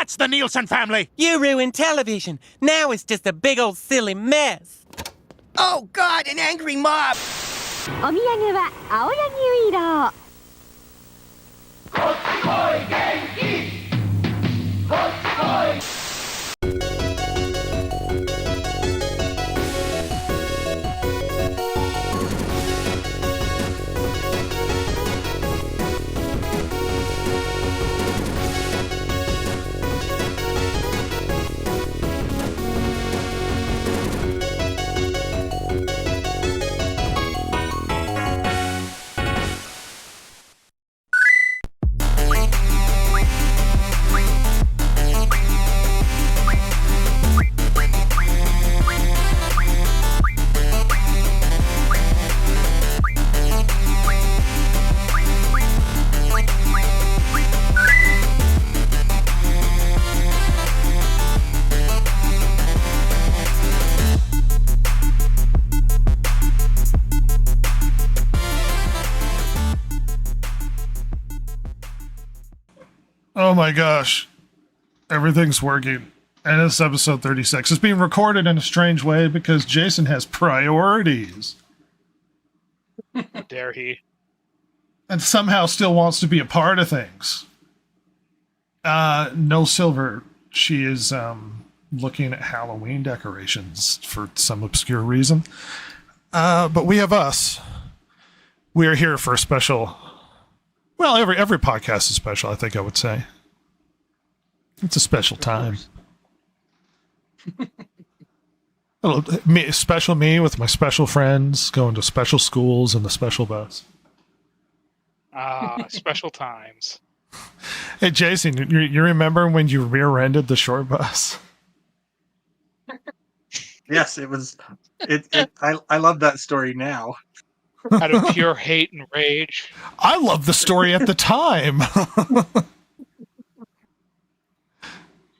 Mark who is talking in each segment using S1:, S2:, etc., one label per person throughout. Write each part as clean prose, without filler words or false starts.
S1: That's the Nielsen family!
S2: You ruined television. Now it's just a big old silly mess.
S3: Oh God, an angry mob!
S4: お土産は青柳色。
S5: Oh my gosh. Everything's working. And it's episode 36. It's being recorded in a strange way because Jason has priorities.
S6: How dare he?
S5: And somehow still wants to be a part of things. No Silver. She is looking at Halloween decorations for some obscure reason. But we have us. We are here for a special... Well, every podcast is special, I think I would say. It's a special time. Special me with my special friends, going to special schools in the special bus.
S6: Special times.
S5: Hey, Jason, you remember when you rear-ended the short bus?
S7: Yes, it was. I love that story now.
S6: Out of pure hate and rage.
S5: I loved the story at the time.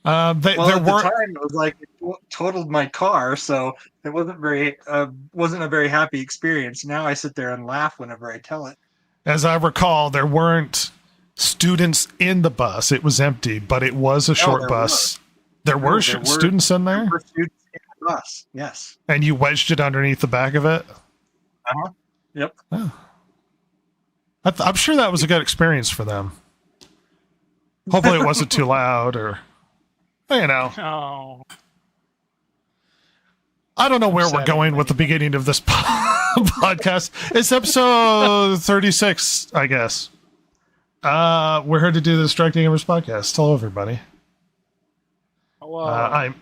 S7: At the time, it was like it totaled my car, so it wasn't a very happy experience. Now I sit there and laugh whenever I tell it.
S5: As I recall, there weren't students in the bus; it was empty, but it was a short bus. There were students in there.
S7: There were students in the bus, yes.
S5: And you wedged it underneath the back of it.
S7: Yep.
S5: Oh. I'm sure that was a good experience for them. Hopefully, it wasn't too loud, or you know.
S6: Oh.
S5: I don't know where we're going with the beginning of this podcast. It's episode 36, I guess. We're here to do the Strike the Gamers podcast. Hello, everybody.
S6: Hello.
S5: I'm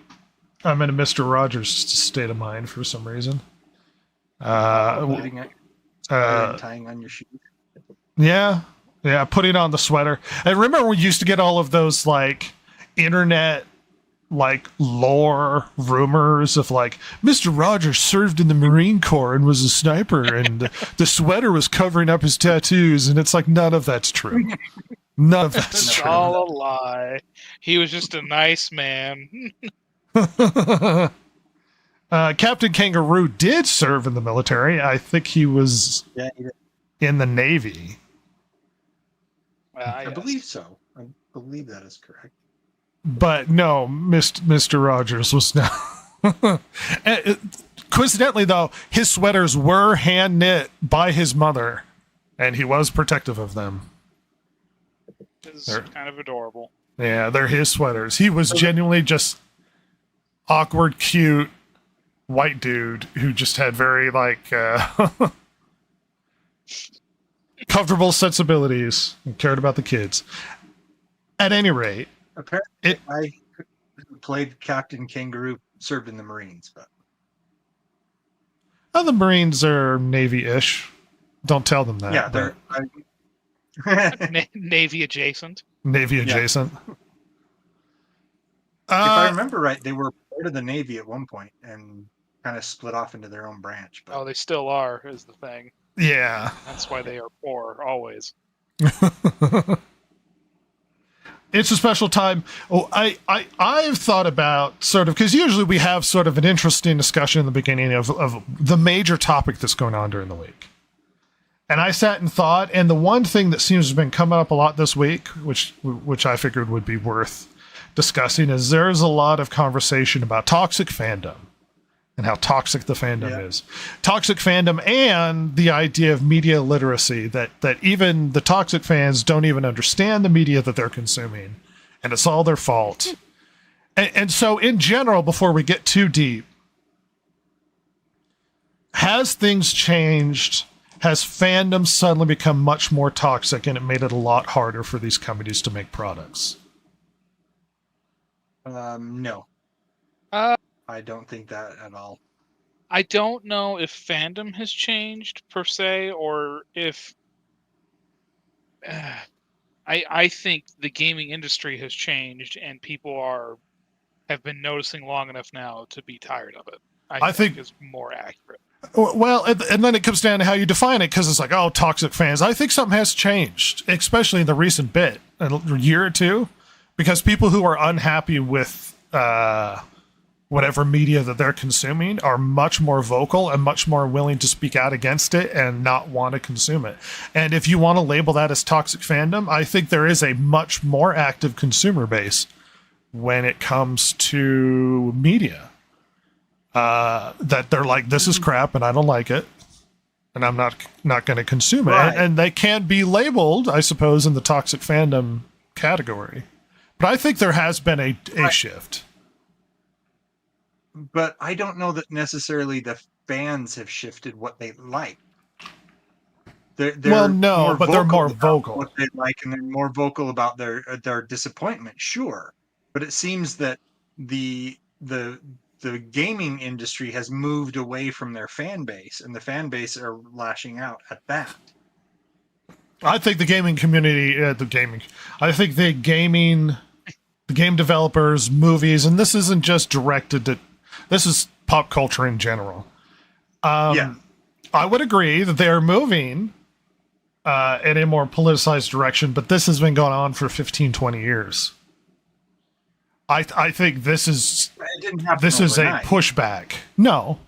S5: in a Mr. Rogers state of mind for some reason.
S7: Tying on your shoes.
S5: Yeah, putting on the sweater. I remember we used to get all of those like internet like lore rumors of like Mr. Rogers served in the Marine Corps and was a sniper and the sweater was covering up his tattoos, and it's like none of that's true. None of that's
S6: It's
S5: true.
S6: all a lie. He was just a nice man.
S5: Captain Kangaroo did serve in the military. I think he was in the Navy.
S7: I believe so. I believe that is correct.
S5: But no, Mr. Rogers was not. Coincidentally, though, his sweaters were hand knit by his mother, and he was protective of them.
S6: It's kind of adorable.
S5: Yeah, they're his sweaters. He was genuinely just awkward, cute white dude who just had very comfortable sensibilities and cared about the kids. At any rate,
S7: apparently, I played Captain Kangaroo, served in the Marines, but
S5: the Marines are Navy-ish. Don't tell them that.
S7: Yeah, they're
S6: Navy adjacent.
S5: Navy adjacent.
S7: If I remember right, they were part of the Navy at one point and kind of split off into their own branch. But...
S6: Oh, they still are, is the thing.
S5: Yeah.
S6: That's why they are poor, always.
S5: It's a special time. Oh, I've thought about sort of, because usually we have sort of an interesting discussion in the beginning of the major topic that's going on during the week. And I sat and thought, and the one thing that seems to have been coming up a lot this week, which I figured would be worth discussing is there's a lot of conversation about toxic fandom and how toxic the fandom is. Toxic fandom and the idea of media literacy, that even the toxic fans don't even understand the media that they're consuming, and it's all their fault. And so in general, before we get too deep, has things changed? Has fandom suddenly become much more toxic, and it made it a lot harder for these companies to make products?
S7: No.
S6: Uh,
S7: I don't think that at all.
S6: I don't know if fandom has changed per se, or if I think the gaming industry has changed, and people have been noticing long enough now to be tired of it. I think is more accurate.
S5: Well, and then it comes down to how you define it, because it's like, oh, toxic fans. I think something has changed, especially in the recent a year or two, because people who are unhappy with whatever media that they're consuming are much more vocal and much more willing to speak out against it and not want to consume it. And if you want to label that as toxic fandom, I think there is a much more active consumer base when it comes to media. That they're like, this is crap and I don't like it, and I'm not going to consume it.
S7: Right.
S5: And they can be labeled, I suppose, in the toxic fandom category. But I think there has been a shift.
S7: But I don't know that necessarily the fans have shifted what they like. They're
S5: Well, no, but they're more vocal.
S7: What they like, and they're more vocal about their disappointment. Sure, but it seems that the gaming industry has moved away from their fan base, and the fan base are lashing out at that.
S5: I think the gaming community, I think the game developers, movies, and this isn't just directed to, this is pop culture in general. I would agree that they are moving in a more politicized direction, but this has been going on for 15, 20 years. I think this is
S7: overnight.
S5: A pushback. No.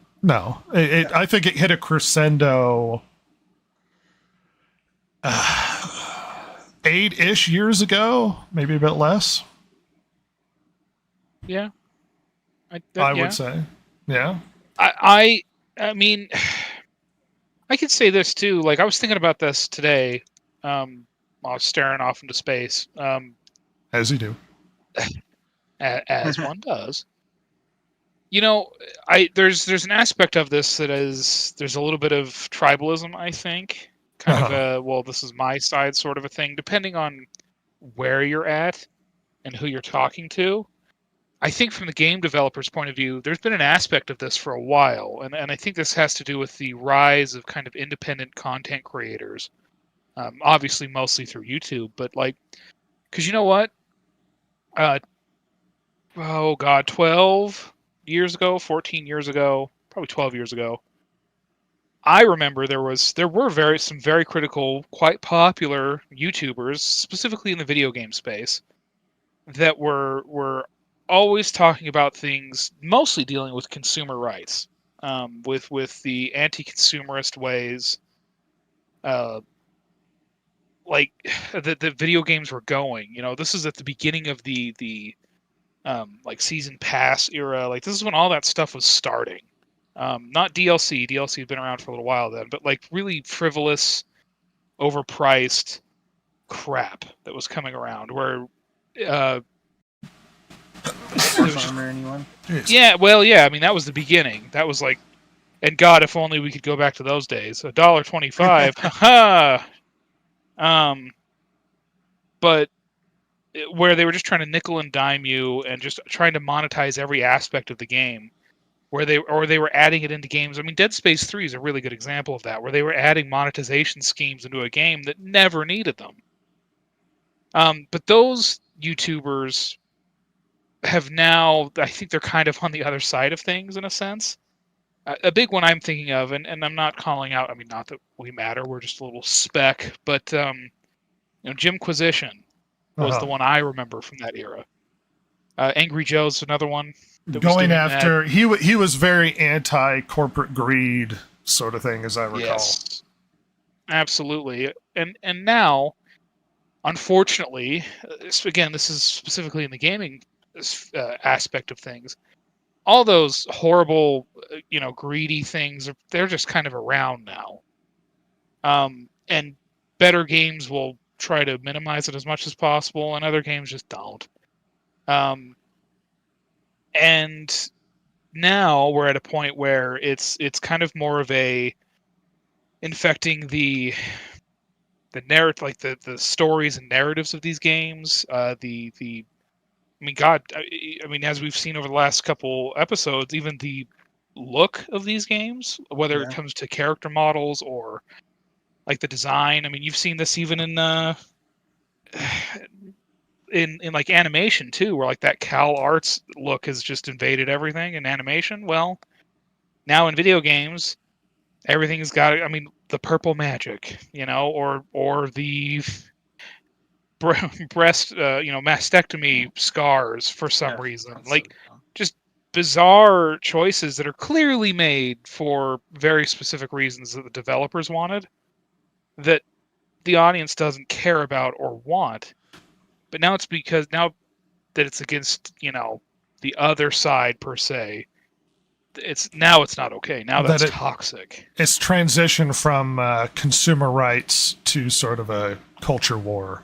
S5: I think it hit a crescendo 8-ish years ago, maybe a bit less.
S6: Yeah,
S5: I would say. Yeah.
S6: I mean, I could say this too. Like, I was thinking about this today. I was staring off into space.
S5: As you do.
S6: As one does. You know, there's an aspect of this that there's a little bit of tribalism, I think. Kind of a, well, this is my side sort of a thing, depending on where you're at and who you're talking to. I think from the game developer's point of view, there's been an aspect of this for a while, and I think this has to do with the rise of kind of independent content creators. Obviously, mostly through YouTube, but like, because you know what? 12 years ago, 14 years ago, probably 12 years ago, I remember there were some very critical, quite popular YouTubers, specifically in the video game space, that were always talking about things mostly dealing with consumer rights, with the anti-consumerist ways, like the video games were going. You know, this is at the beginning of the like season pass era. Like, this is when all that stuff was starting. Not DLC. DLC had been around for a little while then, but like really frivolous, overpriced crap that was coming around. Where
S7: anyone?
S6: Yeah, well, yeah. I mean, that was the beginning. That was like, and God, if only we could go back to those days. $1.25. Haha. But where they were just trying to nickel and dime you and just trying to monetize every aspect of the game, where they were adding it into games. I mean, Dead Space 3 is a really good example of that, where they were adding monetization schemes into a game that never needed them. But those YouTubers have now, I think they're kind of on the other side of things in a sense. A big one I'm thinking of, and I'm not calling out, I mean, not that we matter, we're just a little speck, but Jimquisition was the one I remember from that era. Angry Joe's another one.
S5: Going after, he was very anti-corporate greed sort of thing, as I recall.
S6: Yes, absolutely. And now, unfortunately, again, this is specifically in the gaming aspect of things. All those horrible, greedy things, they're just kind of around now. And better games will try to minimize it as much as possible, and other games just don't. And now we're at a point where it's kind of more of a infecting the narrative, like the stories and narratives of these games. I mean, as we've seen over the last couple episodes, even the look of these games, whether it comes to character models or like the design. I mean, you've seen this even in like animation too, where like that Cal Arts look has just invaded everything in animation. Well, now in video games, everything's got, I mean, the purple magic, or the breast, mastectomy scars for some reason. Like, just bizarre choices that are clearly made for very specific reasons that the developers wanted, that the audience doesn't care about or want. But now it's because now that it's against, the other side per se, it's not okay. Now that's toxic.
S5: It's transitioned from consumer rights to sort of a culture war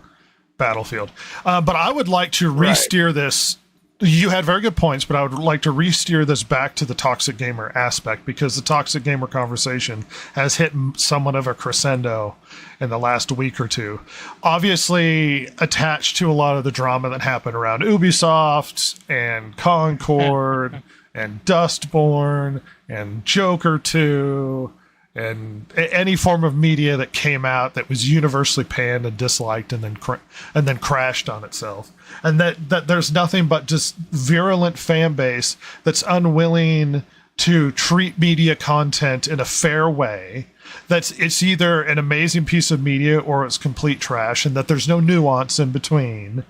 S5: battlefield. But I would like to re-steer this. You had very good points, but I would like to re-steer this back to the toxic gamer aspect, because the toxic gamer conversation has hit somewhat of a crescendo in the last week or two. Obviously attached to a lot of the drama that happened around Ubisoft and Concord and Dustborn and Joker 2 and any form of media that came out that was universally panned and disliked and then crashed on itself. And that there's nothing but just virulent fan base that's unwilling to treat media content in a fair way. It's either an amazing piece of media or it's complete trash, and that there's no nuance in between.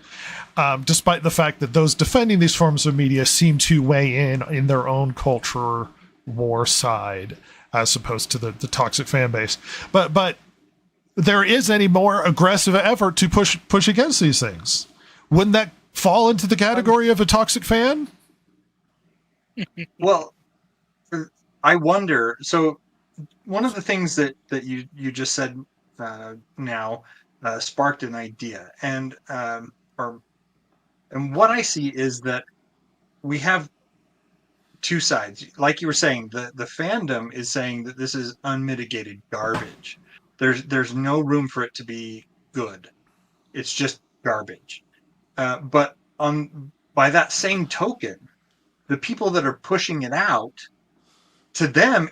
S5: Despite the fact that those defending these forms of media seem to weigh in their own culture war side, as opposed to the toxic fan base. But there is any more aggressive effort to push against these things. Wouldn't that fall into the category of a toxic fan?
S7: Well, I wonder. So one of the things that you just said now sparked an idea, and what I see is that we have two sides. Like you were saying, the fandom is saying that this is unmitigated garbage. There's no room for it to be good. It's just garbage. But by that same token, the people that are pushing it out, to them,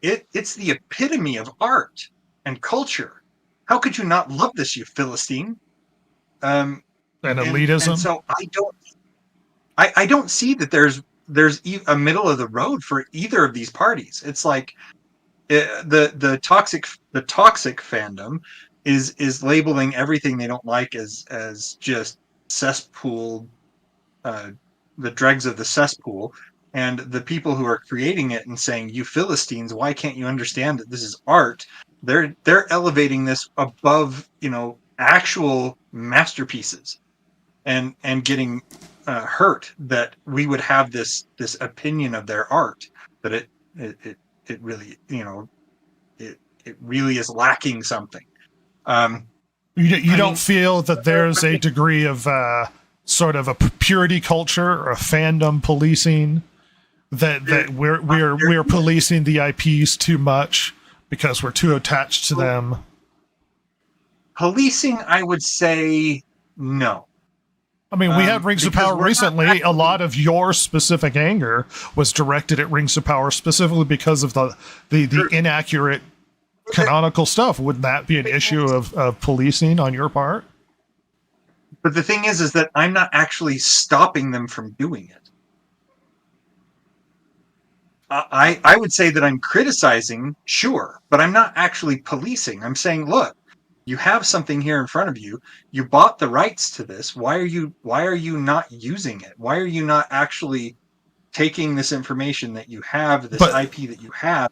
S7: it's the epitome of art and culture. How could you not love this, you Philistine?
S5: And elitism.
S7: And so I don't see that there's a middle of the road for either of these parties. It's like the toxic fandom is labeling everything they don't like as just cesspool, the dregs of the cesspool, and the people who are creating it and saying, "You Philistines, why can't you understand that this is art?" They're elevating this above, actual masterpieces, and getting hurt that we would have this opinion of their art, that it really, it really is lacking something.
S5: You don't feel that there's a degree of sort of a purity culture or a fandom policing, that we're policing the IPs too much because we're too attached to them?
S7: Policing, I would say no.
S5: I mean, we had Rings of Power recently. A lot of your specific anger was directed at Rings of Power specifically because of the inaccurate canonical stuff. Wouldn't that be an issue of policing on your part?
S7: But the thing is that I'm not actually stopping them from doing it. I would say that I'm criticizing, sure, but I'm not actually policing. I'm saying, look, you have something here in front of you. You bought the rights to this. Why are you not using it? Why are you not actually taking this information that you have, this IP that you have?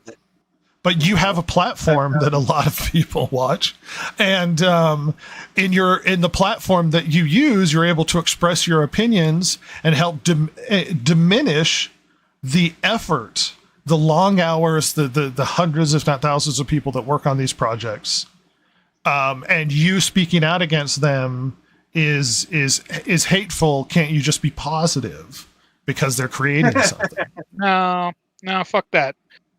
S5: but you have a platform that a lot of people watch, and in the platform that you use, you're able to express your opinions and help diminish the effort, the long hours, the hundreds, if not thousands, of people that work on these projects, and you speaking out against them is hateful. Can't you just be positive because they're creating something?
S6: No, fuck that.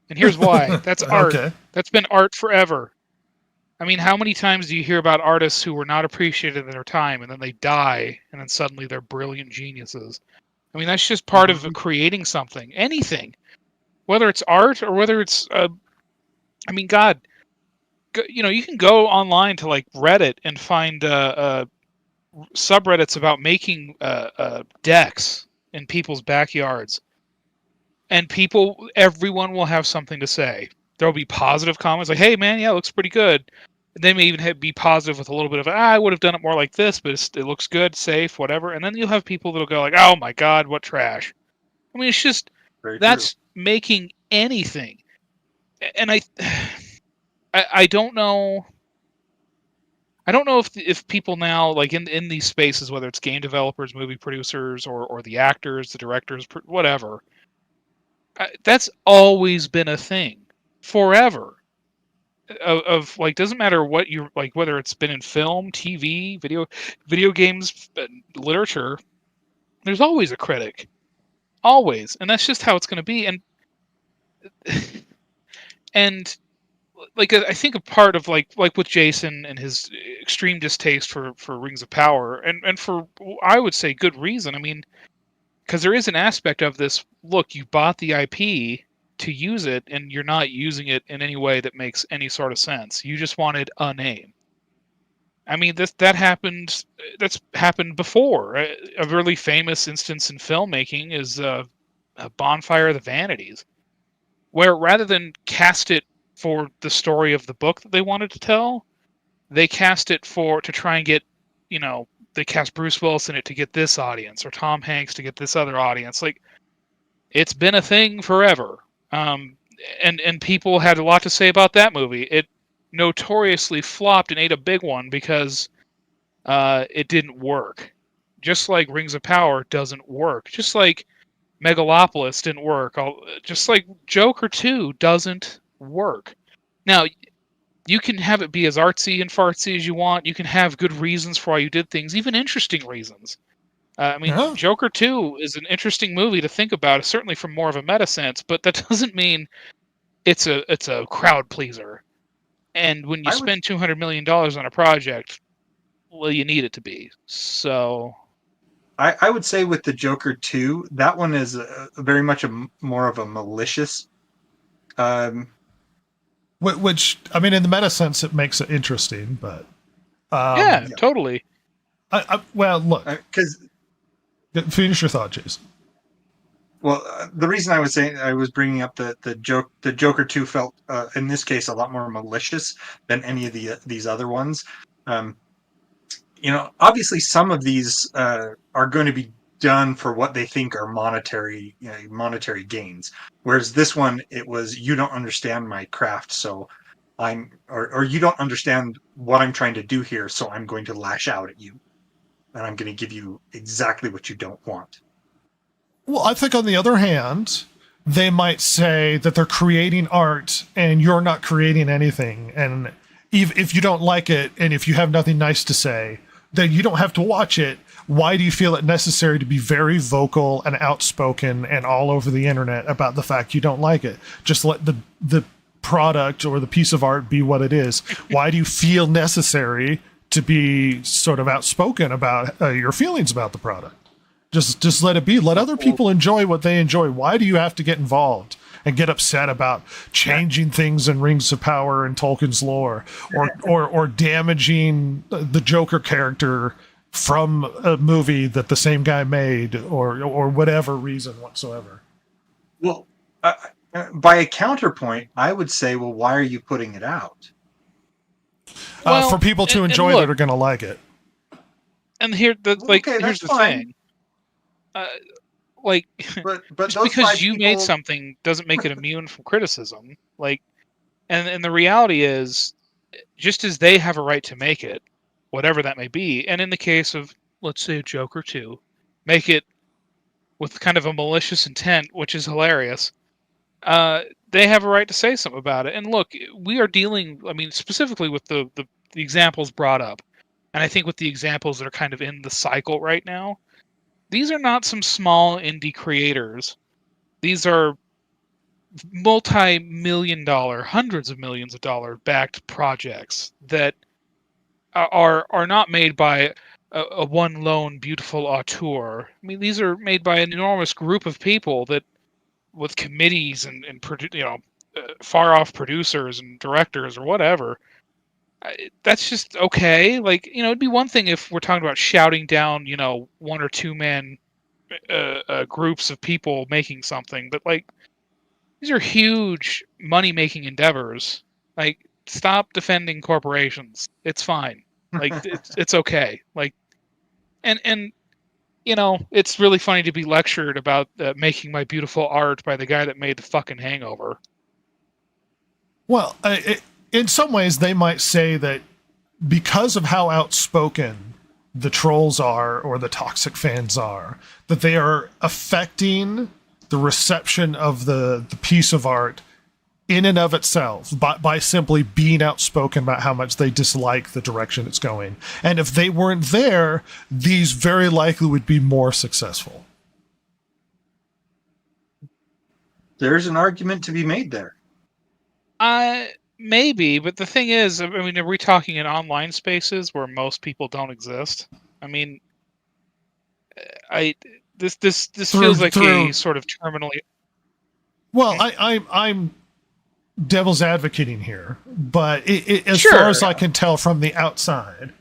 S6: And here's why. That's art.
S5: Okay.
S6: That's been art forever. I mean, how many times do you hear about artists who were not appreciated in their time and then they die and then suddenly they're brilliant geniuses? I mean, that's just part of creating something. Anything. Whether it's art or whether it's... I mean, God, you can go online to like Reddit and find subreddits about making decks in people's backyards. And everyone will have something to say. There'll be positive comments like, hey, man, yeah, it looks pretty good. They may even be positive with a little bit of, I would have done it more like this, but it looks good, safe, whatever. And then you'll have people that'll go like, oh, my God, what trash. I mean, it's just, that's making anything. And I don't know. I don't know if people now, like in these spaces, whether it's game developers, movie producers, or the actors, the directors, whatever, that's always been a thing forever. Of like, doesn't matter what you like, whether it's been in film, TV, video games, literature. There's always a critic, always, and that's just how it's going to be. And like, I think a part of like with Jason and his extreme distaste for Rings of Power, and for, I would say, good reason. I mean, because there is an aspect of this, look, you bought the IP to use it, and you're not using it in any way that makes any sort of sense. You just wanted a name. I mean, that happened. That's happened before. A really famous instance in filmmaking is a Bonfire of the Vanities, where rather than cast it for the story of the book that they wanted to tell, they cast it to try and get, they cast Bruce Willis in it to get this audience, or Tom Hanks to get this other audience. Like, it's been a thing forever. And people had a lot to say about that movie. It notoriously flopped and ate a big one because it didn't work. Just like Rings of Power doesn't work. Just like Megalopolis didn't work. Just like Joker 2 doesn't work. Now, you can have it be as artsy and fartsy as you want. You can have good reasons for why you did things, even interesting reasons. I mean, Joker 2 is an interesting movie to think about, certainly from more of a meta sense, but that doesn't mean it's a crowd pleaser. And when you spend $200 million on a project, well, you need it to be. So,
S7: I would say with the Joker 2, that one is very much more of a malicious.
S5: Which, I mean, in the meta sense, it makes it interesting, but
S6: yeah, totally.
S5: Well, look,
S7: because
S5: finish your thought, Jason.
S7: Well, the reason I was saying, I was bringing up the Joker 2 felt in this case a lot more malicious than any of these other ones. Obviously some of these are going to be done for what they think are monetary gains, whereas this one, it was, you don't understand my craft, so or you don't understand what I'm trying to do here, so I'm going to lash out at you, and I'm going to give you exactly what you don't want.
S5: Well, I think on the other hand, they might say that they're creating art and you're not creating anything, and if you don't like it and if you have nothing nice to say, then you don't have to watch it. Why do you feel it necessary to be very vocal and outspoken and all over the internet about the fact you don't like it? Just let the product or the piece of art be what it is. Why do you feel necessary to be sort of outspoken about your feelings about the product? Just let it be. Let other people enjoy what they enjoy. Why do you have to get involved and get upset about changing things in Rings of Power and Tolkien's lore, or damaging the Joker character from a movie that the same guy made, or whatever reason whatsoever?
S7: Well, by a counterpoint, I would say, well, why are you putting it out?
S5: For people to enjoy that are going to like it.
S6: And here, here's the thing.
S7: But
S6: just because you made something doesn't make it immune from criticism. Like, And the reality is, just as they have a right to make it, whatever that may be, and in the case of, let's say, Joker 2, make it with kind of a malicious intent, which is hilarious, they have a right to say something about it. And look, we are dealing, I mean, specifically with the examples brought up, and I think with the examples that are kind of in the cycle right now, these are not some small indie creators. These are multi-million dollar, hundreds of millions of dollar backed projects that are not made by a one lone beautiful auteur. I mean, these are made by an enormous group of people that, with committees and far off producers and directors or whatever. That's just okay. Like, it'd be one thing if we're talking about shouting down, one or two man groups of people making something, but like, these are huge money making endeavors. Like, stop defending corporations. It's fine. Like, it's okay. Like, and it's really funny to be lectured about making my beautiful art by the guy that made the fucking Hangover.
S5: Well, in some ways, they might say that because of how outspoken the trolls are or the toxic fans are, that they are affecting the reception of the piece of art in and of itself by simply being outspoken about how much they dislike the direction it's going. And if they weren't there, these very likely would be more successful.
S7: There's an argument to be made there.
S6: Maybe, but the thing is, I mean, are we talking in online spaces where most people don't exist? I mean, this feels like a sort of terminally.
S5: Well, I'm devil's advocating here, but as
S6: Sure.
S5: far as I can tell from the outside,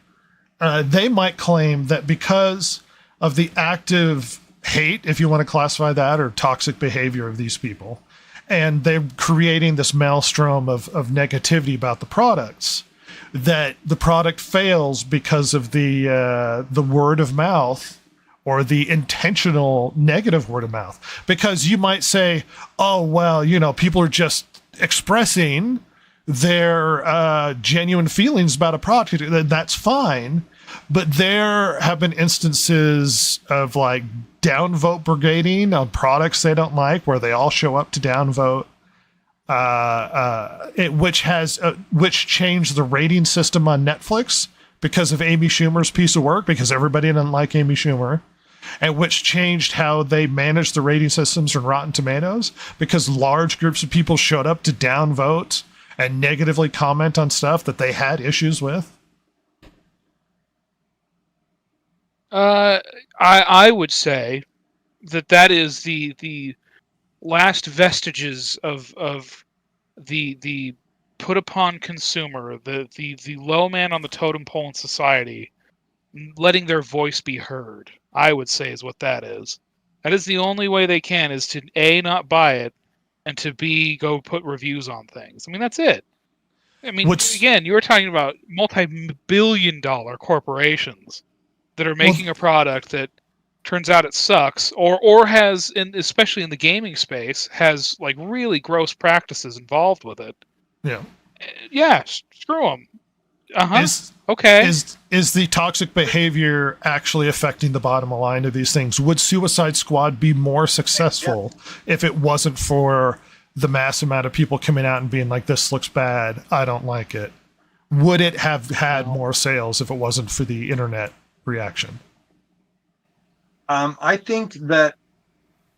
S5: they might claim that because of the active hate, if you want to classify that, or toxic behavior of these people, and they're creating this maelstrom of negativity about the products, that the product fails because of the word of mouth or the intentional negative word of mouth. Because you might say, oh, well, people are just expressing their genuine feelings about a product. That's fine. But there have been instances of like downvote brigading on products they don't like, where they all show up to downvote, which changed the rating system on Netflix because of Amy Schumer's piece of work, because everybody didn't like Amy Schumer, and which changed how they managed the rating systems on Rotten Tomatoes, because large groups of people showed up to downvote and negatively comment on stuff that they had issues with.
S6: I would say that is the last vestiges of the put upon consumer, the low man on the totem pole in society, letting their voice be heard. I would say is what that is. That is the only way they can, is to A, not buy it, and to B, go put reviews on things. I mean, that's it. I mean, again, you were talking about multi-billion-dollar corporations that are making a product that turns out it sucks, or has, especially in the gaming space, has like really gross practices involved with it.
S5: Yeah.
S6: Yeah, screw them. Okay.
S5: Is the toxic behavior actually affecting the bottom line of these things? Would Suicide Squad be more successful if it wasn't for the mass amount of people coming out and being like, this looks bad, I don't like it? Would it have had more sales if it wasn't for the internet reaction?
S7: I think that,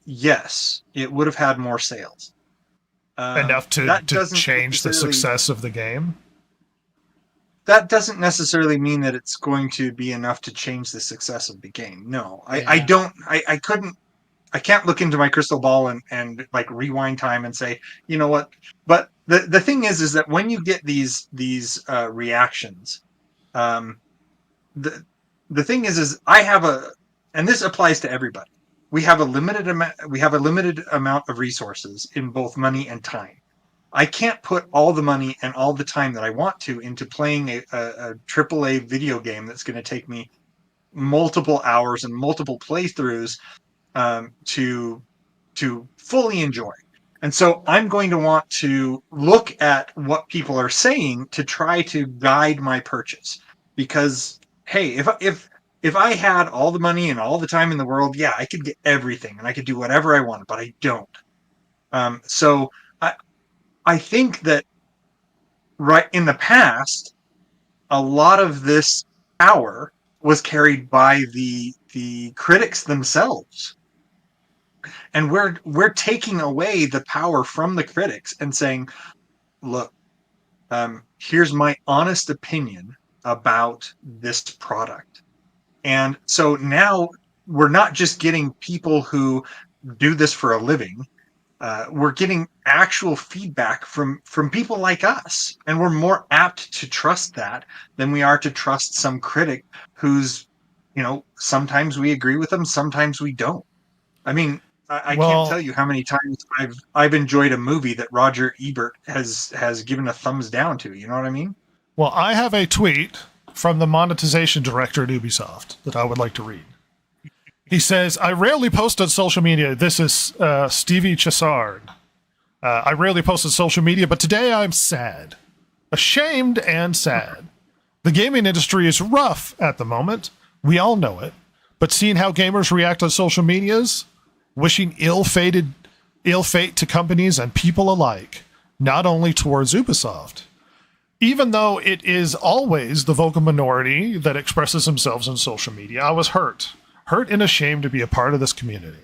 S7: yes, it would have had more sales.
S5: Enough to change the success of the game?
S7: That doesn't necessarily mean that it's going to be enough to change the success of the game. No, I can't look into my crystal ball and like rewind time and say, you know what? But the thing is that when you get these reactions, the thing is I have and this applies to everybody. We have a limited amount of resources in both money and time. I can't put all the money and all the time that I want to into playing a AAA video game that's going to take me multiple hours and multiple playthroughs to fully enjoy. And so I'm going to want to look at what people are saying to try to guide my purchase. Because hey, if I had all the money and all the time in the world, yeah, I could get everything and I could do whatever I want, but I don't. So I think that right in the past, a lot of this power was carried by the critics themselves. And we're taking away the power from the critics and saying, look, here's my honest opinion about this product. And so now we're not just getting people who do this for a living. We're getting actual feedback from people like us, and we're more apt to trust that than we are to trust some critic who's, sometimes we agree with them, sometimes we don't. I mean, I can't tell you how many times I've enjoyed a movie that Roger Ebert has given a thumbs down to. You know what I mean?
S5: Well, I have a tweet from the monetization director at Ubisoft that I would like to read. He says, I rarely post on social media. This is Stevie Chassard. I rarely post on social media, but today I'm sad. Ashamed and sad. The gaming industry is rough at the moment. We all know it. But seeing how gamers react on social medias, wishing ill fate to companies and people alike, not only towards Ubisoft. Even though it is always the vocal minority that expresses themselves on social media, I was hurt and ashamed to be a part of this community.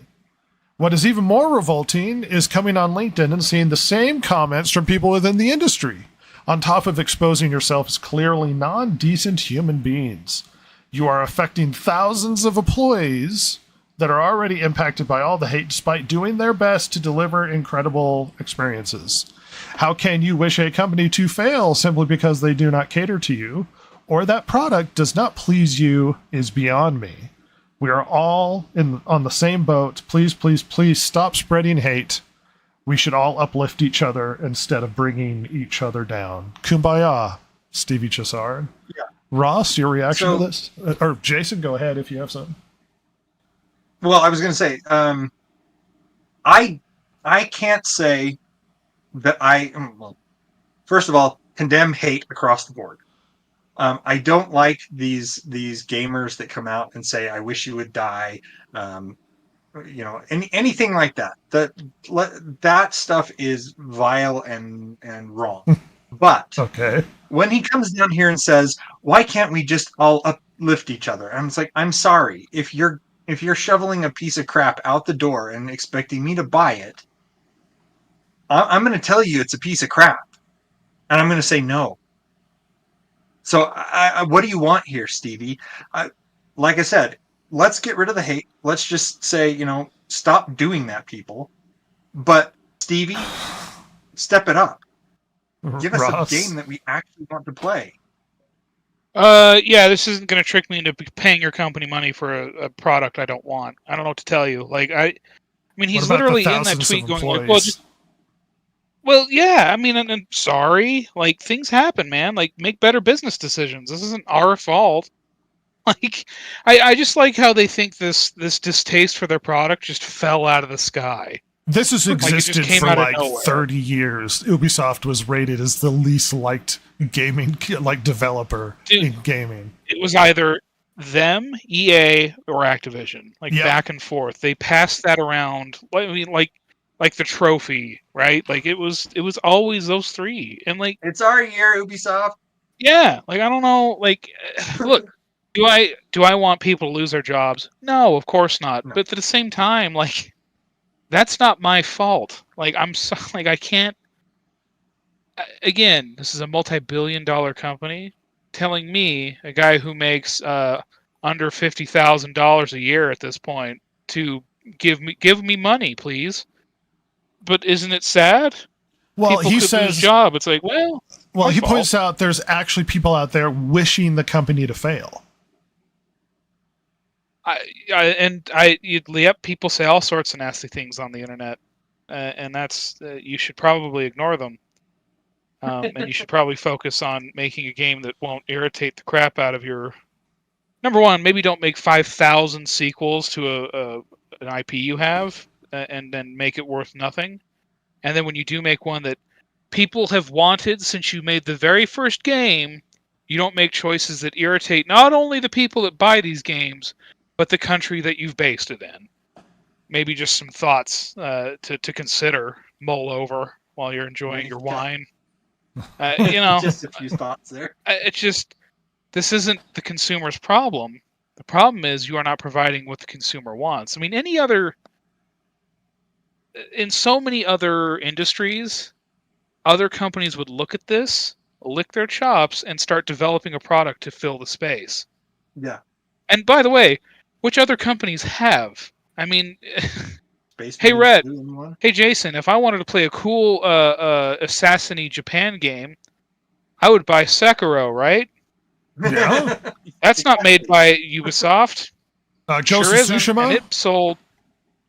S5: What is even more revolting is coming on LinkedIn and seeing the same comments from people within the industry, on top of exposing yourself as clearly non-decent human beings. You are affecting thousands of employees that are already impacted by all the hate despite doing their best to deliver incredible experiences. How can you wish a company to fail simply because they do not cater to you, or that product does not please you is beyond me. We are all on the same boat. Please, please, please stop spreading hate. We should all uplift each other instead of bringing each other down. Kumbaya, Stevie Chassard.
S7: Yeah.
S5: Ross, your reaction to this? Or Jason, go ahead if you have something.
S7: Well, I was going to say, I can't say that first of all, condemn hate across the board. I don't like these gamers that come out and say, "I wish you would die," anything like that. That stuff is vile and wrong. But
S5: okay,
S7: when he comes down here and says, "Why can't we just all uplift each other?" And it's like, I'm sorry, if you're shoveling a piece of crap out the door and expecting me to buy it, I'm going to tell you it's a piece of crap, and I'm going to say no. So what do you want here, Stevie? Like I said, let's get rid of the hate. Let's just say, stop doing that, people. But Stevie, step it up. Give us
S5: Ross.
S7: a game that we actually want to play.
S6: Yeah, this isn't going to trick me into paying your company money for a product I don't want. I don't know what to tell you. I mean, he's literally in that tweet going, well, yeah, I mean, I'm sorry. Like, things happen, man. Like, make better business decisions. This isn't our fault. Like, I just like how they think this distaste for their product just fell out of the sky.
S5: This has existed for like
S6: nowhere.
S5: 30 years. Ubisoft was rated as the least liked gaming developer in gaming.
S6: It was either them, EA, or Activision. Back and forth. They passed that around. I mean, like the trophy, right? Like it was always those three. And
S7: it's our year, Ubisoft.
S6: Yeah, I don't know. Look, do I want people to lose their jobs? No, of course not. No. But at the same time, that's not my fault. I'm so, I can't. Again, this is a multi-billion-dollar company telling me, a guy who makes under $50,000 a year at this point, to give me money, please. But isn't it sad?
S5: Well,
S6: people
S5: he
S6: could
S5: says,
S6: lose job. It's well,
S5: he points out there's actually people out there wishing the company to fail.
S6: People say all sorts of nasty things on the internet, and that's you should probably ignore them. And you should probably focus on making a game that won't irritate the crap out of your. Number one, maybe don't make 5,000 sequels to an IP you have, and then make it worth nothing. And then when you do make one that people have wanted since you made the very first game, you don't make choices that irritate not only the people that buy these games, but the country that you've based it in. Maybe just some thoughts to consider, mull over while you're enjoying your wine.
S7: Just a few thoughts there.
S6: It's just, this isn't the consumer's problem. The problem is you are not providing what the consumer wants. I mean, in so many other industries, other companies would look at this, lick their chops, and start developing a product to fill the space.
S7: Yeah.
S6: And by the way, which other companies have? I mean,
S7: Space
S6: hey,
S7: Marine
S6: Red.
S7: 2 and 1.
S6: Hey, Jason, if I wanted to play a cool Assassin-y Japan game, I would buy Sekiro, right?
S5: Yeah.
S6: That's not made by Ubisoft.
S5: Ghost of
S6: isn't,
S5: Tsushima.
S6: and it sold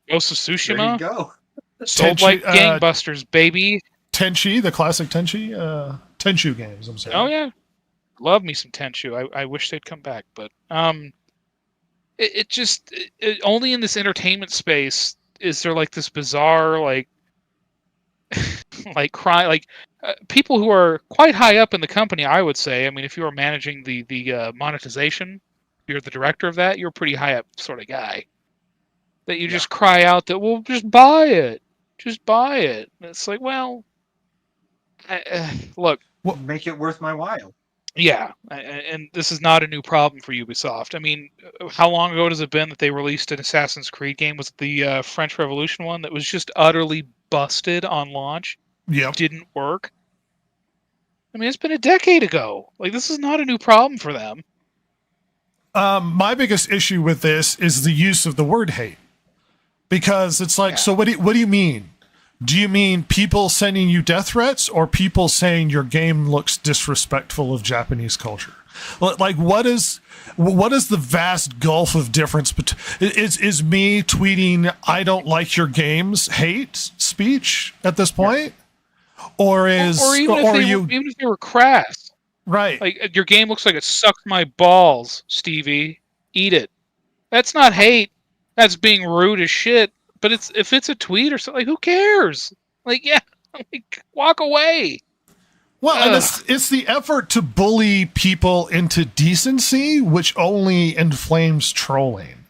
S6: Ghost of
S7: There you
S6: Tsushima.
S7: go.
S6: Sold
S5: Tenchi,
S6: like gangbusters, baby.
S5: Tenchi, the classic Tenchu games. I'm sorry.
S6: Oh yeah, love me some Tenchu. I wish they'd come back, but it just only in this entertainment space is there like this bizarre like people who are quite high up in the company. I would say. I mean, if you are managing the monetization, you're the director of that. You're a pretty high up sort of guy. That you just cry out that, well, just buy it. Just buy it. And it's like, well, look.
S7: Make it worth my while.
S6: Yeah, and this is not a new problem for Ubisoft. I mean, how long ago has it been that they released an Assassin's Creed game? Was it the French Revolution one that was just utterly busted on launch?
S5: Yep.
S6: Didn't work? I mean, it's been a decade ago. Like, this is not a new problem for them.
S5: My biggest issue with this is the use of the word hate. Because it's like, so what do you mean? Do you mean people sending you death threats or people saying your game looks disrespectful of Japanese culture? Like, what is the vast gulf of difference between is me tweeting I don't like your games hate speech at this point? Or is
S6: or even if they were crass.
S5: Right.
S6: Like, your game looks like it sucks my balls, Stevie. Eat it. That's not hate. That's being rude as shit. But if it's a tweet or something, like, who cares? Like, yeah, like, walk away.
S5: Well, and it's the effort to bully people into decency, which only inflames trolling.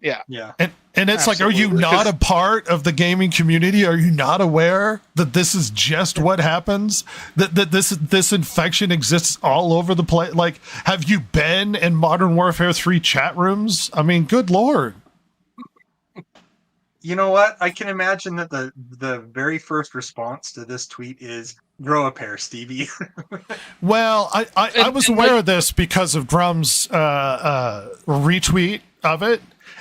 S6: Yeah.
S7: Yeah.
S5: And it's like, are you not a part of the gaming community? Are you not aware that this is just what happens? That this infection exists all over the place? Like, have you been in Modern Warfare 3 chat rooms? I mean, good Lord.
S7: You know what? I can imagine that the very first response to this tweet is grow a pair, Stevie.
S5: Well, I was aware of this because of Drum's retweet of it.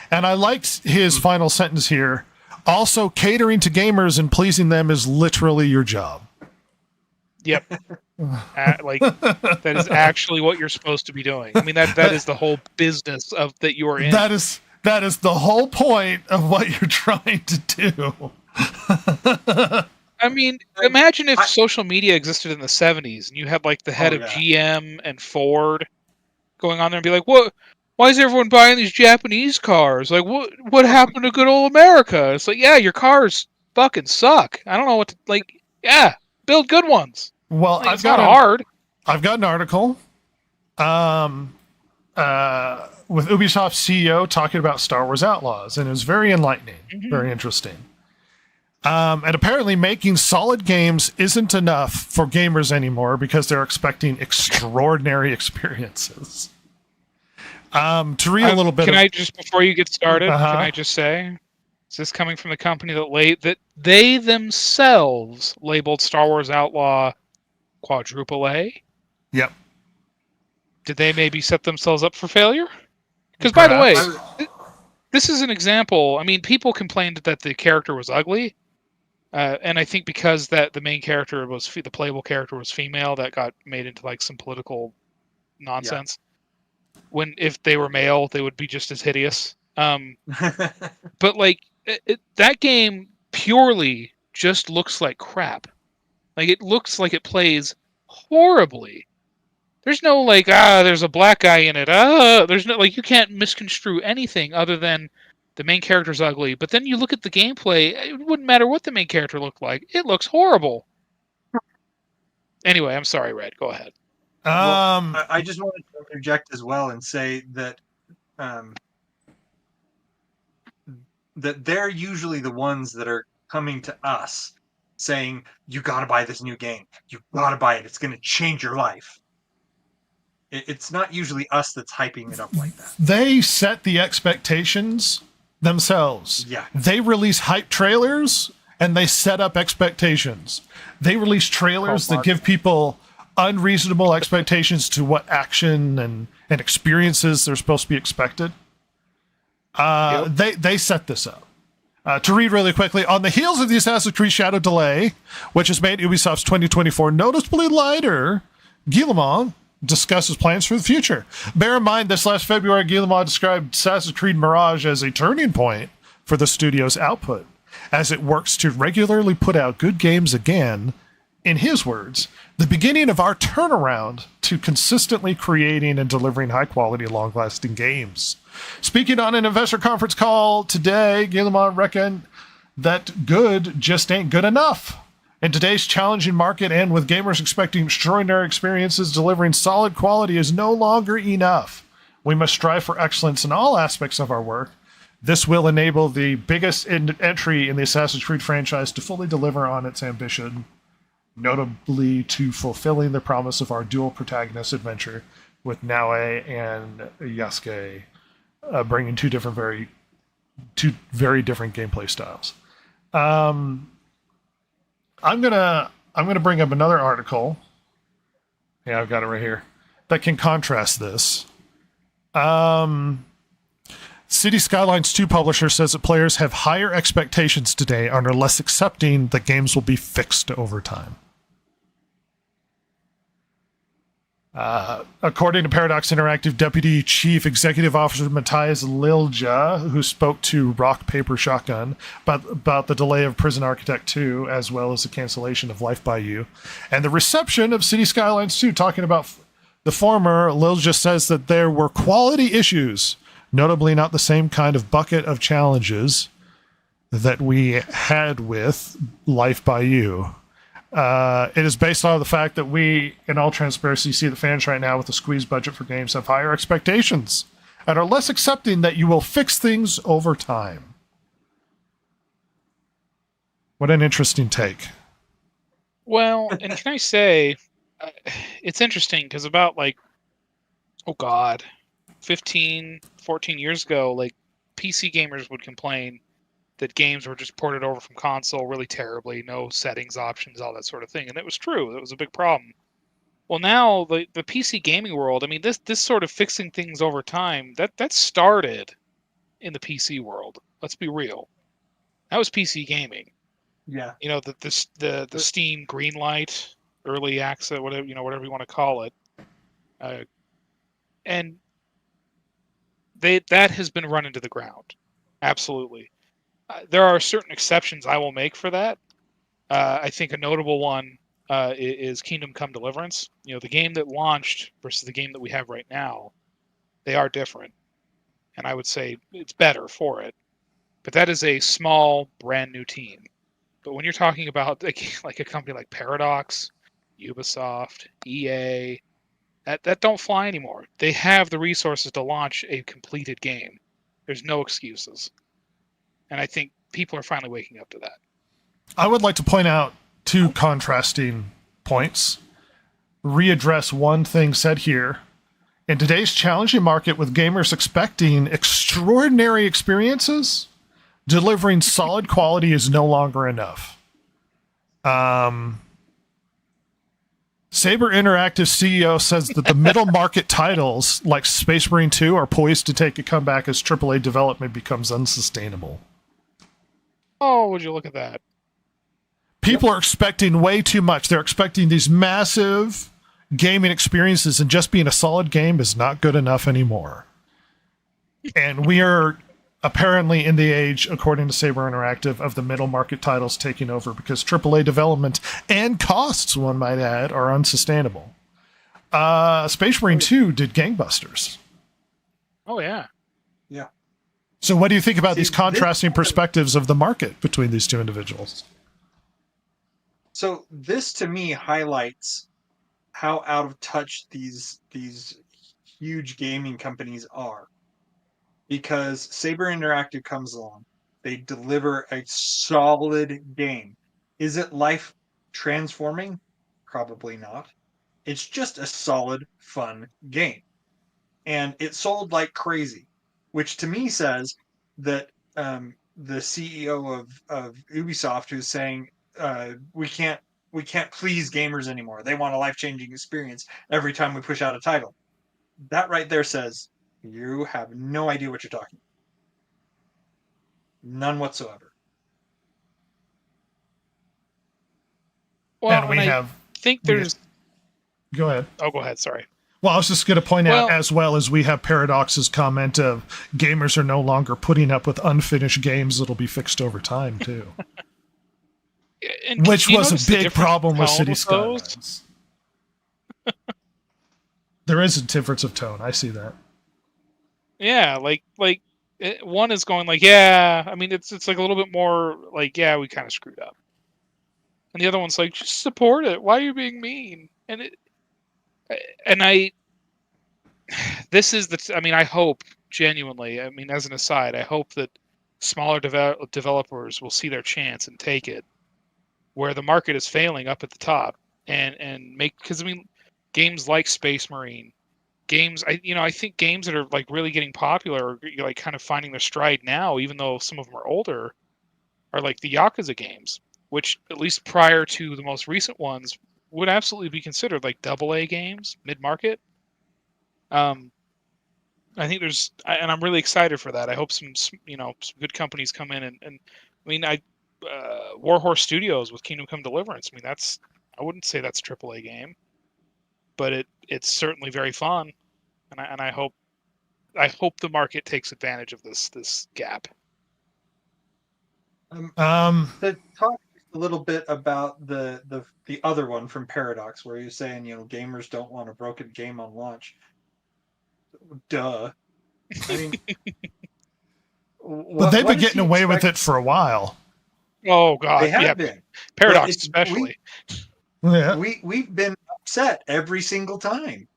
S5: And I liked his final sentence here. Also, catering to gamers and pleasing them is literally your job.
S6: Yep. Like, that is actually what you're supposed to be doing. I mean, that is the whole business of that you are in.
S5: That is the whole point of what you're trying to do.
S6: I mean, imagine if social media existed in the 70s and you had like the head of GM and Ford going on there and be like, "What? Why is everyone buying these Japanese cars? Like, what happened to good old America?" It's like, yeah, your cars fucking suck. I don't know what to, like, yeah, build good ones.
S5: Well,
S6: like, it's not hard.
S5: I've got an article with Ubisoft's CEO talking about Star Wars Outlaws, and it was very enlightening, very interesting. And apparently making solid games isn't enough for gamers anymore because they're expecting extraordinary experiences. To read a little bit.
S6: Can I just, before you get started, can I just say, is this coming from the company that they themselves labeled Star Wars Outlaw quadruple A?
S5: Yep.
S6: Did they maybe set themselves up for failure? Because, by the way, this is an example. I mean, people complained that the character was ugly. And I think because that the main character was, the playable character was female, that got made into like some political nonsense. When if they were male, they would be just as hideous. But like that game purely just looks like crap. Like, it looks like it plays horribly. There's no like, there's a black guy in it. There's no, like, you can't misconstrue anything other than The main character's ugly, but then you look at the gameplay, it wouldn't matter what the main character looked like. It looks horrible. Anyway, I'm sorry, Red. Go ahead.
S7: Well, I just wanted to interject as well and say that that they're usually the ones that are coming to us saying, you got to buy this new game. You got to buy it. It's going to change your life. It's not usually us that's hyping it up like that.
S5: They set the expectations themselves.
S7: Yeah.
S5: They release hype trailers and they set up expectations. They release trailers that give people unreasonable expectations to what action and experiences they're supposed to be expected. They set this up. To read really quickly, on the heels of the Assassin's Creed Shadow delay, which has made Ubisoft's 2024 noticeably lighter, Guillemot discusses plans for the future. Bear in mind, this last February, Guillemot described Assassin's Creed Mirage as a turning point for the studio's output, as it works to regularly put out good games again. In his words, the beginning of our turnaround to consistently creating and delivering high-quality, long-lasting games. Speaking on an investor conference call today, Guillemot reckoned that good just ain't good enough. In today's challenging market and with gamers expecting extraordinary experiences, delivering solid quality is no longer enough. We must strive for excellence in all aspects of our work. This will enable the biggest entry in the Assassin's Creed franchise to fully deliver on its ambition, notably to fulfilling the promise of our dual protagonist adventure with Naue and Yasuke, bringing two very different gameplay styles. I'm gonna bring up another article. Yeah, I've got it right here that can contrast this. City Skylines 2 publisher says that players have higher expectations today and are less accepting that games will be fixed over time. According to Paradox Interactive Deputy Chief Executive Officer Matthias Lilja, who spoke to Rock Paper Shotgun about the delay of Prison Architect 2, as well as the cancellation of Life by You, and the reception of City Skylines 2, talking about the former, Lilja says that there were quality issues, notably not the same kind of bucket of challenges that we had with Life by You. It is based on the fact that we, in all transparency, see the fans right now with the squeezed budget for games have higher expectations and are less accepting that you will fix things over time. What an interesting take.
S6: Well, and can I say, it's interesting because about 15, 14 years ago, PC gamers would complain that games were just ported over from console really terribly, no settings options, all that sort of thing. And it was true. It was a big problem. Well, now the PC gaming world, I mean, this sort of fixing things over time, that started in the PC world. Let's be real. That was PC gaming.
S7: Yeah.
S6: You know, the Steam Greenlight, early access, whatever you want to call it. And that has been run into the ground. Absolutely. There are certain exceptions I will make for that. I think a notable one is Kingdom Come Deliverance. You know, the game that launched versus the game that we have right now, they are different. And I would say it's better for it. But that is a small, brand new team. But when you're talking about like a company like Paradox, Ubisoft, EA, that don't fly anymore. They have the resources to launch a completed game. There's no excuses. And I think people are finally waking up to that.
S5: I would like to point out two contrasting points. Readdress one thing said here. In today's challenging market with gamers expecting extraordinary experiences, delivering solid quality is no longer enough. Saber Interactive CEO says that the middle market titles like Space Marine 2 are poised to take a comeback as AAA development becomes unsustainable.
S6: Oh, would you look at that?
S5: People are expecting way too much. They're expecting these massive gaming experiences, and just being a solid game is not good enough anymore. And we are apparently in the age, according to Saber Interactive, of the middle market titles taking over because AAA development and costs, one might add, are unsustainable. Space Marine 2 did gangbusters.
S6: Oh, yeah.
S7: Yeah.
S5: So what do you think about
S7: See,
S5: these contrasting perspectives of the market between these two individuals?
S7: So this to me highlights how out of touch these huge gaming companies are. Because Saber Interactive comes along, they deliver a solid game. Is it life transforming? Probably not. It's just a solid, fun game. And it sold like crazy, which to me says that the CEO of Ubisoft, who's saying we can't please gamers anymore. They want a life changing experience every time we push out a title. That right there says you have no idea what you're talking about. None whatsoever.
S6: Well,
S5: And we
S6: I
S5: have.
S6: think there's.
S5: Go ahead.
S6: Oh, go ahead. Sorry.
S5: Well, I was just going to point out,
S6: Well-
S5: as well as we have Paradox's comment of gamers are no longer putting up with unfinished games that'll be fixed over time, too.
S6: And
S5: Which
S6: you
S5: was
S6: notice
S5: a
S6: the
S5: big
S6: different
S5: problem with
S6: tone
S5: City
S6: those?
S5: Skylines. There is a difference of tone. I see that.
S6: Yeah, one is going like, yeah. I mean, it's like a little bit more like, yeah, we kind of screwed up, and the other one's like, just support it. Why are you being mean? This is I mean, I hope genuinely. I mean, as an aside, I hope that smaller developers will see their chance and take it, where the market is failing up at the top, and make, because I mean, games like Space Marine. Games, I think games that are like really getting popular, are like kind of finding their stride now, even though some of them are older, are like the Yakuza games, which at least prior to the most recent ones would absolutely be considered like AA games, mid-market. I think and I'm really excited for that. I hope some good companies come in and I mean, Warhorse Studios with Kingdom Come Deliverance. I mean, I wouldn't say that's a AAA game, but it's certainly very fun, and I hope the market takes advantage of this gap.
S7: To talk a little bit about the other one from Paradox, where you're saying gamers don't want a broken game on launch. Duh. I mean,
S5: But they've been getting away with it for a while.
S6: Oh God,
S7: They have
S6: yeah,
S7: been.
S6: Paradox
S7: But
S6: especially.
S5: Yeah.
S7: We've been upset every single time.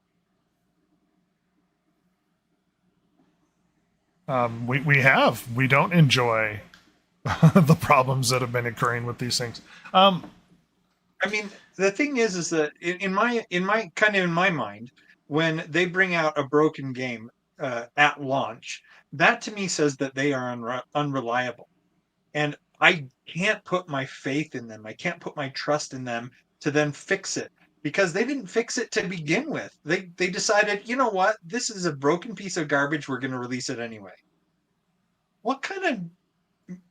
S5: We don't enjoy the problems that have been occurring with these things.
S7: I mean, the thing is that in my mind, when they bring out a broken game at launch, that to me says that they are unreliable, and I can't put my faith in them. I can't put my trust in them to then fix it, because they didn't fix it to begin with. They decided, you know what, this is a broken piece of garbage. We're going to release it anyway. What kind of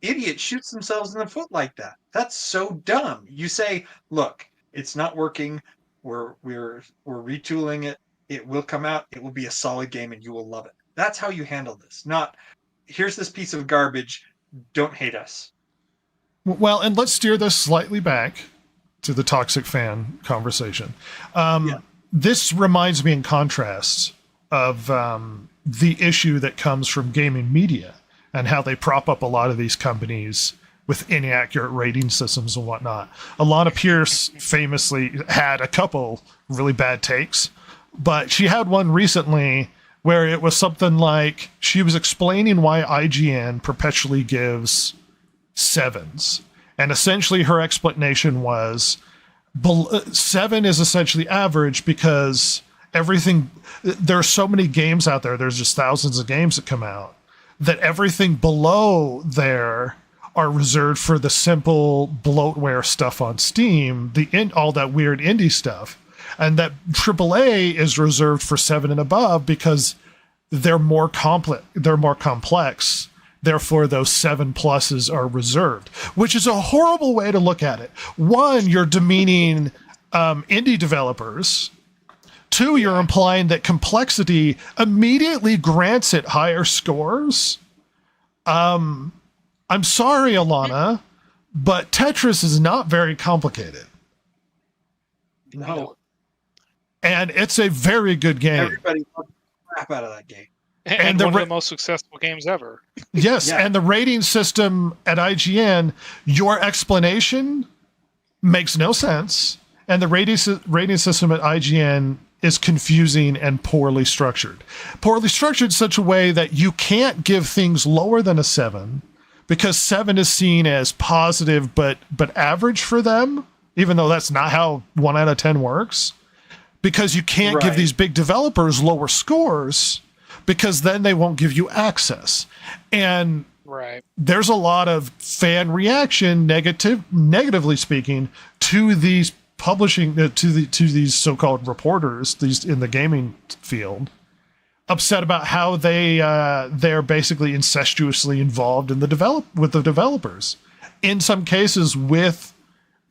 S7: idiot shoots themselves in the foot like that? That's so dumb. You say, look, it's not working. We're retooling it. It will come out. It will be a solid game, and you will love it. That's how you handle this. Not, here's this piece of garbage. Don't hate us.
S5: Well, and let's steer this slightly back to the toxic fan conversation. This reminds me, in contrast, of the issue that comes from gaming media and how they prop up a lot of these companies with inaccurate rating systems and whatnot. Alana Pierce famously had a couple really bad takes, but she had one recently where it was something like she was explaining why IGN perpetually gives 7s. And essentially her explanation was 7 is essentially average because there are so many games out there. There's just thousands of games that come out, that everything below there are reserved for the simple bloatware stuff on Steam, all that weird indie stuff. And that AAA is reserved for 7 and above because they're more complex. Therefore, those 7 pluses are reserved, which is a horrible way to look at it. One, you're demeaning indie developers. 2, you're implying that complexity immediately grants it higher scores. I'm sorry, Alana, but Tetris is not very complicated.
S7: No.
S5: And it's a very good game.
S7: Everybody loves the crap out of that game.
S6: And
S5: the
S6: one
S5: ra-
S6: of the most successful games ever.
S5: Yes,
S7: Yeah.
S5: and the rating system at IGN, your explanation makes no sense, and the rating system at IGN is confusing and poorly structured. Poorly structured in such a way that you can't give things lower than a 7 because 7 is seen as positive but average for them, even though that's not how 1 out of 10 works. Because you can't give
S7: Right.
S5: these big developers lower scores because then they won't give you access. And
S6: Right.
S5: there's a lot of fan reaction, negatively speaking, to these publishing to these so-called reporters, these in the gaming field, upset about how they're basically incestuously involved in the developers. In some cases, with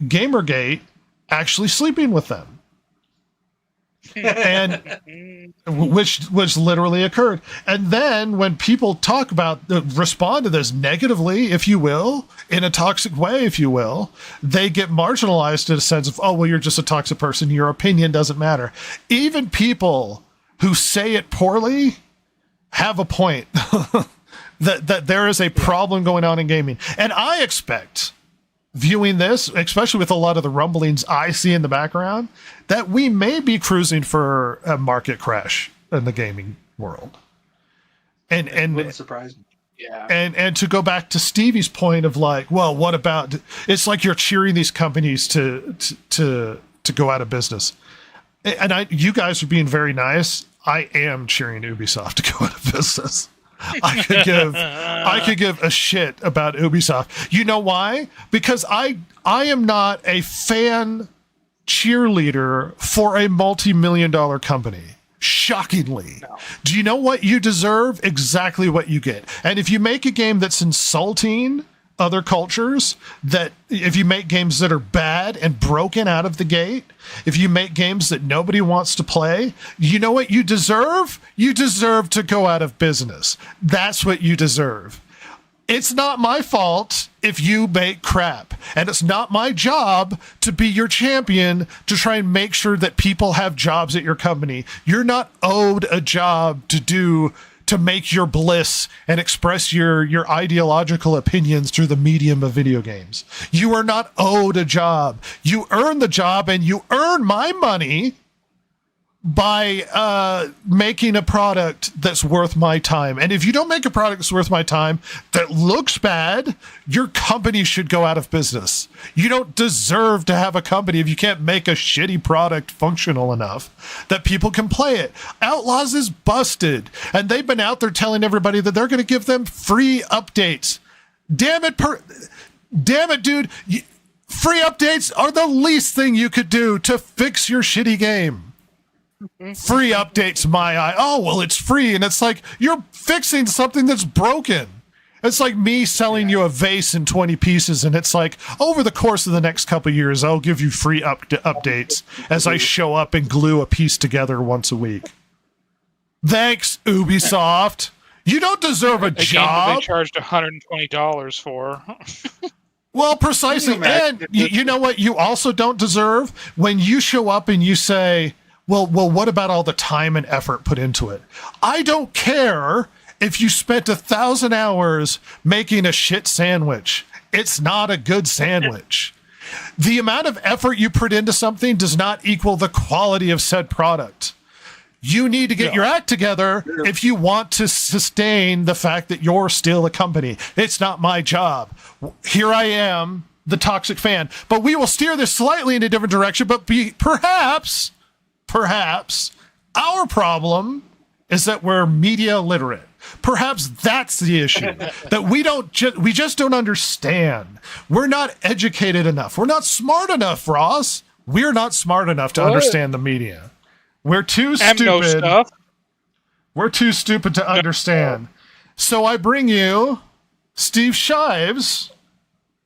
S5: Gamergate actually sleeping with them. And which literally occurred. And then when people talk about respond to this negatively, if you will, in a toxic way, if you will, they get marginalized in a sense of, oh, well, you're just a toxic person. Your opinion doesn't matter. Even people who say it poorly have a point that there is a problem going on in gaming. And I expect, viewing this, especially with a lot of the rumblings I see in the background, that we may be cruising for a market crash in the gaming world. And
S7: Wouldn't surprise me.
S6: Yeah.
S5: and to go back to Stevie's point of like, well, what about? It's like you're cheering these companies to go out of business. And you guys are being very nice. I am cheering Ubisoft to go out of business. I could give a shit about Ubisoft. You know why? Because I am not a fan cheerleader for a multi-million-dollar company. Shockingly.
S6: No.
S5: Do you know what you deserve? Exactly what you get. And if you make a game that's insulting other cultures, that if you make games that are bad and broken out of the gate, if you make games that nobody wants to play, you know what you deserve? You deserve to go out of business. That's what you deserve. It's not my fault if you make crap, and it's not my job to be your champion to try and make sure that people have jobs at your company. You're not owed a job to make your bliss and express your ideological opinions through the medium of video games. You are not owed a job. You earn the job, and you earn my money by making a product that's worth my time. And if you don't make a product that's worth my time that looks bad, your company should go out of business. You don't deserve to have a company if you can't make a shitty product functional enough that people can play it. Outlaws is busted, and they've been out there telling everybody that they're going to give them free updates. Damn it, dude. Free updates are the least thing you could do to fix your shitty game. Free updates, my eye. Oh, well, it's free. And it's like, you're fixing something that's broken. It's like me selling you a vase in 20 pieces. And it's like, over the course of the next couple of years, I'll give you free updates as I show up and glue a piece together once a week. Thanks, Ubisoft. You don't deserve a
S6: Game that
S5: job.
S6: they charged $120 for.
S5: Well, precisely. And you know what you also don't deserve? When you show up and you say, well, what about all the time and effort put into it? I don't care if you spent 1,000 hours making a shit sandwich. It's not a good sandwich. The amount of effort you put into something does not equal the quality of said product. You need to get your act together if you want to sustain the fact that you're still a company. It's not my job. Here I am, the toxic fan. But we will steer this slightly in a different direction, but perhaps our problem is that we're media illiterate. Perhaps that's the issue, that we just don't understand. We're not educated enough. We're not smart enough, Ross. We're not smart enough to understand the media. We're too stupid.
S6: Stuff.
S5: We're too stupid to understand. So I bring you Steve Shives,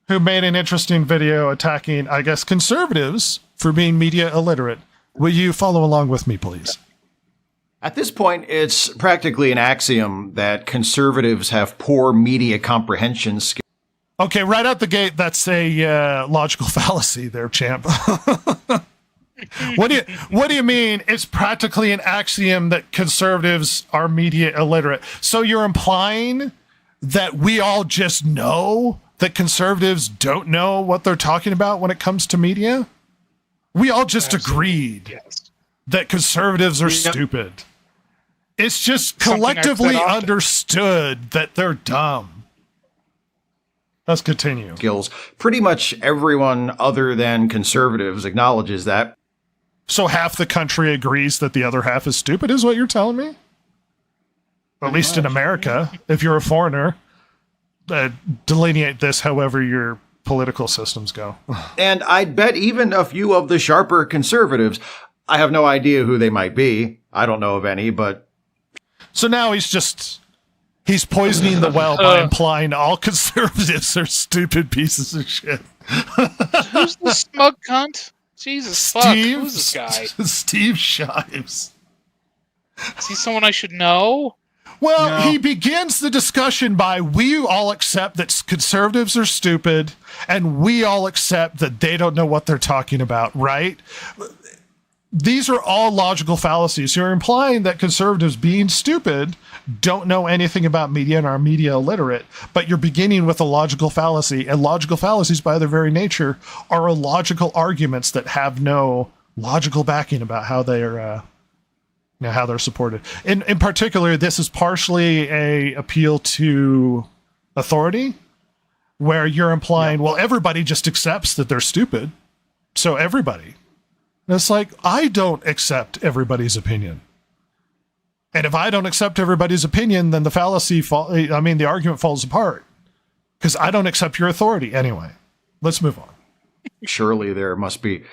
S5: who made an interesting video attacking, I guess, conservatives for being media illiterate. Will you follow along with me, please?
S1: At this point, it's practically an axiom that conservatives have poor media comprehension skills.
S5: Okay, right out the gate, that's a logical fallacy there, champ. What do you mean? It's practically an axiom that conservatives are media illiterate. So you're implying that we all just know that conservatives don't know what they're talking about when it comes to media? We all just agreed that conservatives are stupid. It's just collectively understood that they're dumb. Let's continue.
S1: Skills. Pretty much everyone other than conservatives acknowledges that.
S5: So half the country agrees that the other half is stupid, is what you're telling me? At least in America, if you're a foreigner. Delineate this however your political systems go.
S1: And I'd bet even a few of the sharper conservatives, I have no idea who they might be. I don't know of any, but...
S5: So now he's poisoning the well by implying all conservatives are stupid pieces of shit.
S6: Who's the smug cunt? Jesus fuck, who's this guy?
S5: Steve Shives.
S6: Is he someone I should know?
S5: Well,
S7: No.
S5: he begins the discussion by, we all accept that conservatives are stupid, and we all accept that they don't know what they're talking about, right? These are all logical fallacies. You're implying that conservatives, being stupid, don't know anything about media and are media illiterate, but you're beginning with a logical fallacy, and logical fallacies, by their very nature, are illogical arguments that have no logical backing about how they are... how they're supported. In particular, this is partially a appeal to authority, where you're implying, well, everybody just accepts that they're stupid. So everybody. And it's like, I don't accept everybody's opinion. And if I don't accept everybody's opinion, then the argument falls apart. Because I don't accept your authority anyway. Let's move on.
S1: Surely there must be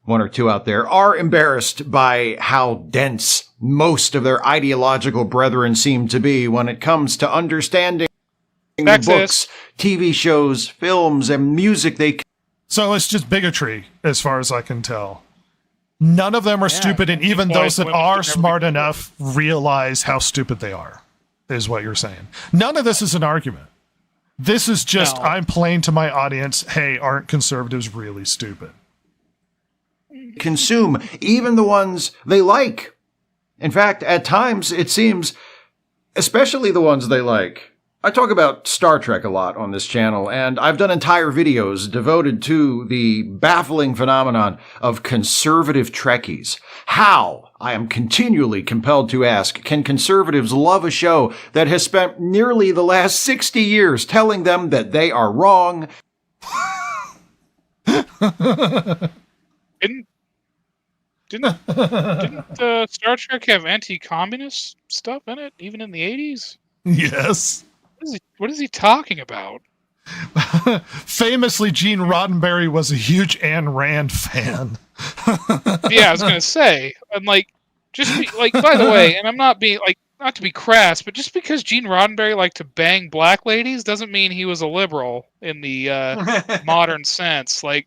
S1: one or two out there are embarrassed by how dense most of their ideological brethren seem to be when it comes to understanding the books, TV shows, films, and music they...
S5: So it's just bigotry, as far as I can tell. None of them are stupid, and even those that are smart enough realize how stupid they are, is what you're saying. None of this is an argument. This is just, I'm playing to my audience, hey, aren't conservatives really stupid?
S1: consume, even the ones they like. In fact, at times, it seems, especially the ones they like. I talk about Star Trek a lot on this channel, and I've done entire videos devoted to the baffling phenomenon of conservative Trekkies. How, I am continually compelled to ask, can conservatives love a show that has spent nearly the last 60 years telling them that they are wrong?
S6: Didn't Star Trek have anti-communist stuff in it, even in the 80s?
S5: Yes.
S6: What is he talking about?
S5: Famously, Gene Roddenberry was a huge Ayn Rand fan.
S6: Yeah, I was gonna say, and by the way, and I'm not being not to be crass, but just because Gene Roddenberry liked to bang black ladies doesn't mean he was a liberal in the modern sense. Oh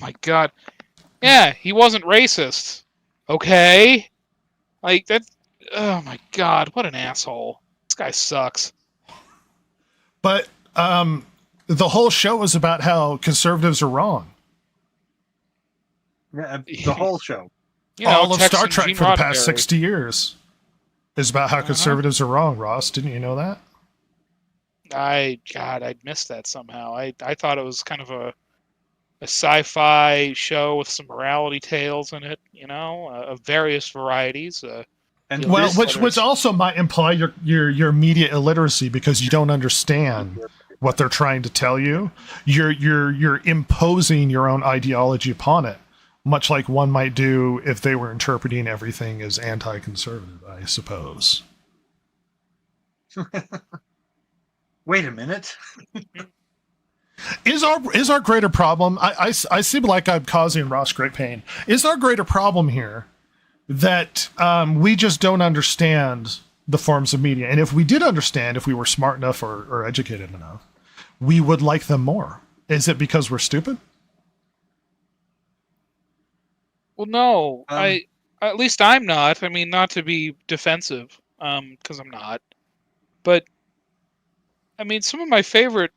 S6: my god, yeah, he wasn't racist. Okay, that. Oh my god, what an asshole! This guy sucks.
S5: But the whole show is about how conservatives are wrong.
S7: Yeah, the whole show.
S5: All of Star Trek for the past 60 years is about how conservatives are wrong, Ross. Didn't you know that?
S6: I'd missed that somehow. I thought it was kind of a sci-fi show with some morality tales in it, of various varieties.
S5: Which also might imply your media illiteracy because you don't understand what they're trying to tell you. You're imposing your own ideology upon it, much like one might do if they were interpreting everything as anti-conservative, I suppose.
S7: Wait a minute.
S5: Is our greater problem? I seem like I'm causing Ross great pain. Is our greater problem here that we just don't understand the forms of media? And if we did understand, if we were smart enough or educated enough, we would like them more. Is it because we're stupid?
S6: Well, no. At least I'm not. I mean, not to be defensive, because I'm not. But, I mean, some of my favorite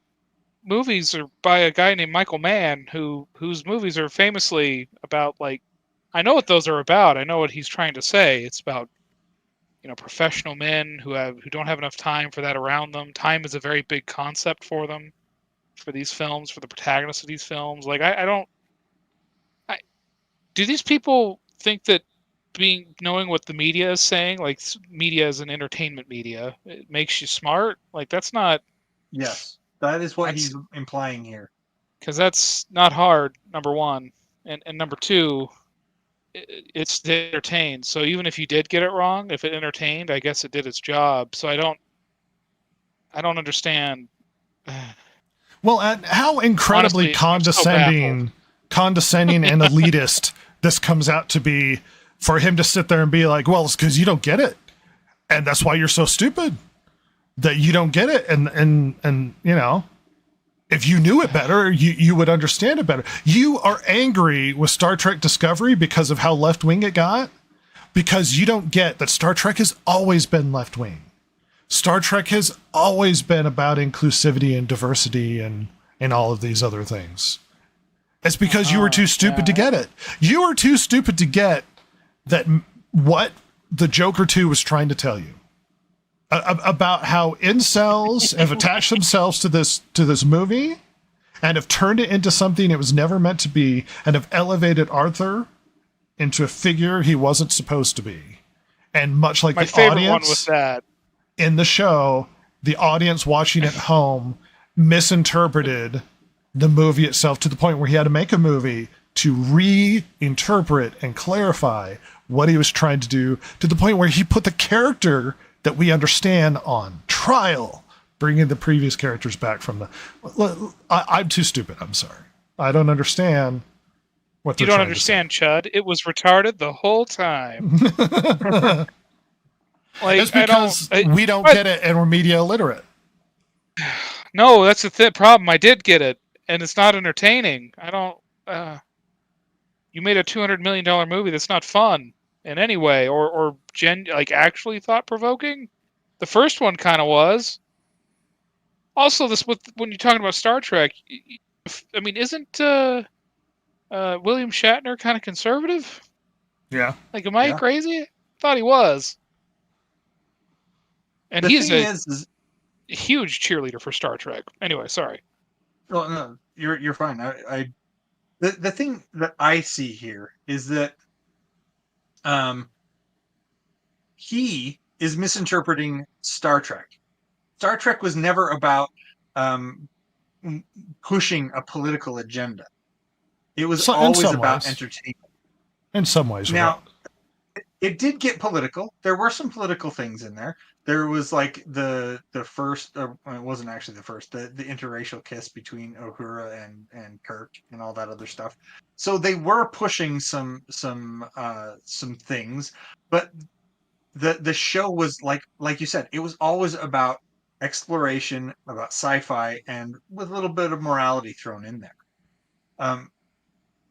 S6: movies are by a guy named Michael Mann, whose movies are famously about, like, I know what those are about. I know what he's trying to say. It's about, professional men who don't have enough time for that around them. Time is a very big concept for them, for these films, for the protagonists of these films. Like, do these people think that knowing what the media is saying, like media is an entertainment media, it makes you smart? Like, that's not.
S7: Yes, that is what he's implying here.
S6: Because that's not hard, number one, and number two, it's to entertain. So even if you did get it wrong, if it entertained, I guess it did its job. So I don't understand.
S5: Well, and how incredibly
S6: Honestly,
S5: condescending and elitist this comes out to be, for him to sit there and be like, well, it's because you don't get it. And that's why you're so stupid, that you don't get it. And if you knew it better, you would understand it better. You are angry with Star Trek Discovery because of how left-wing it got, because you don't get that Star Trek has always been left-wing. Star Trek has always been about inclusivity and diversity and all of these other things. It's because you were too stupid to get it. You were too stupid to get that what the Joker 2 was trying to tell you. About how incels have attached themselves to this movie and have turned it into something it was never meant to be, and have elevated Arthur into a figure he wasn't supposed to be. And much like
S6: my
S5: the
S6: favorite
S5: audience
S6: one was that
S5: in the show, the audience watching at home misinterpreted the movie itself to the point where he had to make a movie to reinterpret and clarify what he was trying to do, to the point where he put the character that we understand on trial, bringing the previous characters back from the. I'm too stupid. I'm sorry. I don't understand what
S6: you don't understand, Chud. It was retarded the whole time. Like,
S5: it's because we don't get it, and we're media illiterate.
S6: No, that's the problem. I did get it, and it's not entertaining. I don't. You made a $200 million movie that's not fun in any way, or like actually thought provoking. The first one kind of was. Also, when you're talking about Star Trek, I mean, isn't William Shatner kind of conservative?
S5: Yeah.
S6: Like, am I crazy? I thought he was. And he's a huge cheerleader for Star Trek. Anyway, sorry.
S7: Well, no, you're fine. The thing that I see here is that he is misinterpreting Star Trek. Star Trek was never about pushing a political agenda. It was always about entertainment.
S5: In some ways,
S7: now, it did get political. There were some political things in there. There was like the first, it wasn't actually the first, the interracial kiss between Uhura and Kirk and all that other stuff. So they were pushing some things, but the show was like you said, it was always about exploration, about sci-fi, and with a little bit of morality thrown in there.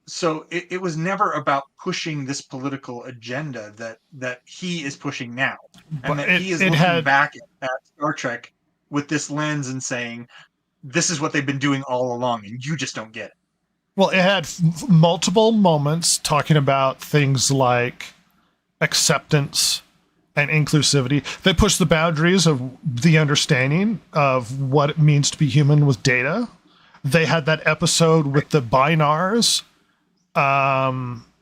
S7: So it was never about pushing this political agenda that he is pushing now, and that he is looking back at Star Trek with this lens and saying, this is what they've been doing all along, and you just don't get it.
S5: Well, it had multiple moments talking about things like acceptance and inclusivity. They pushed the boundaries of the understanding of what it means to be human with data. They had that episode with the binars,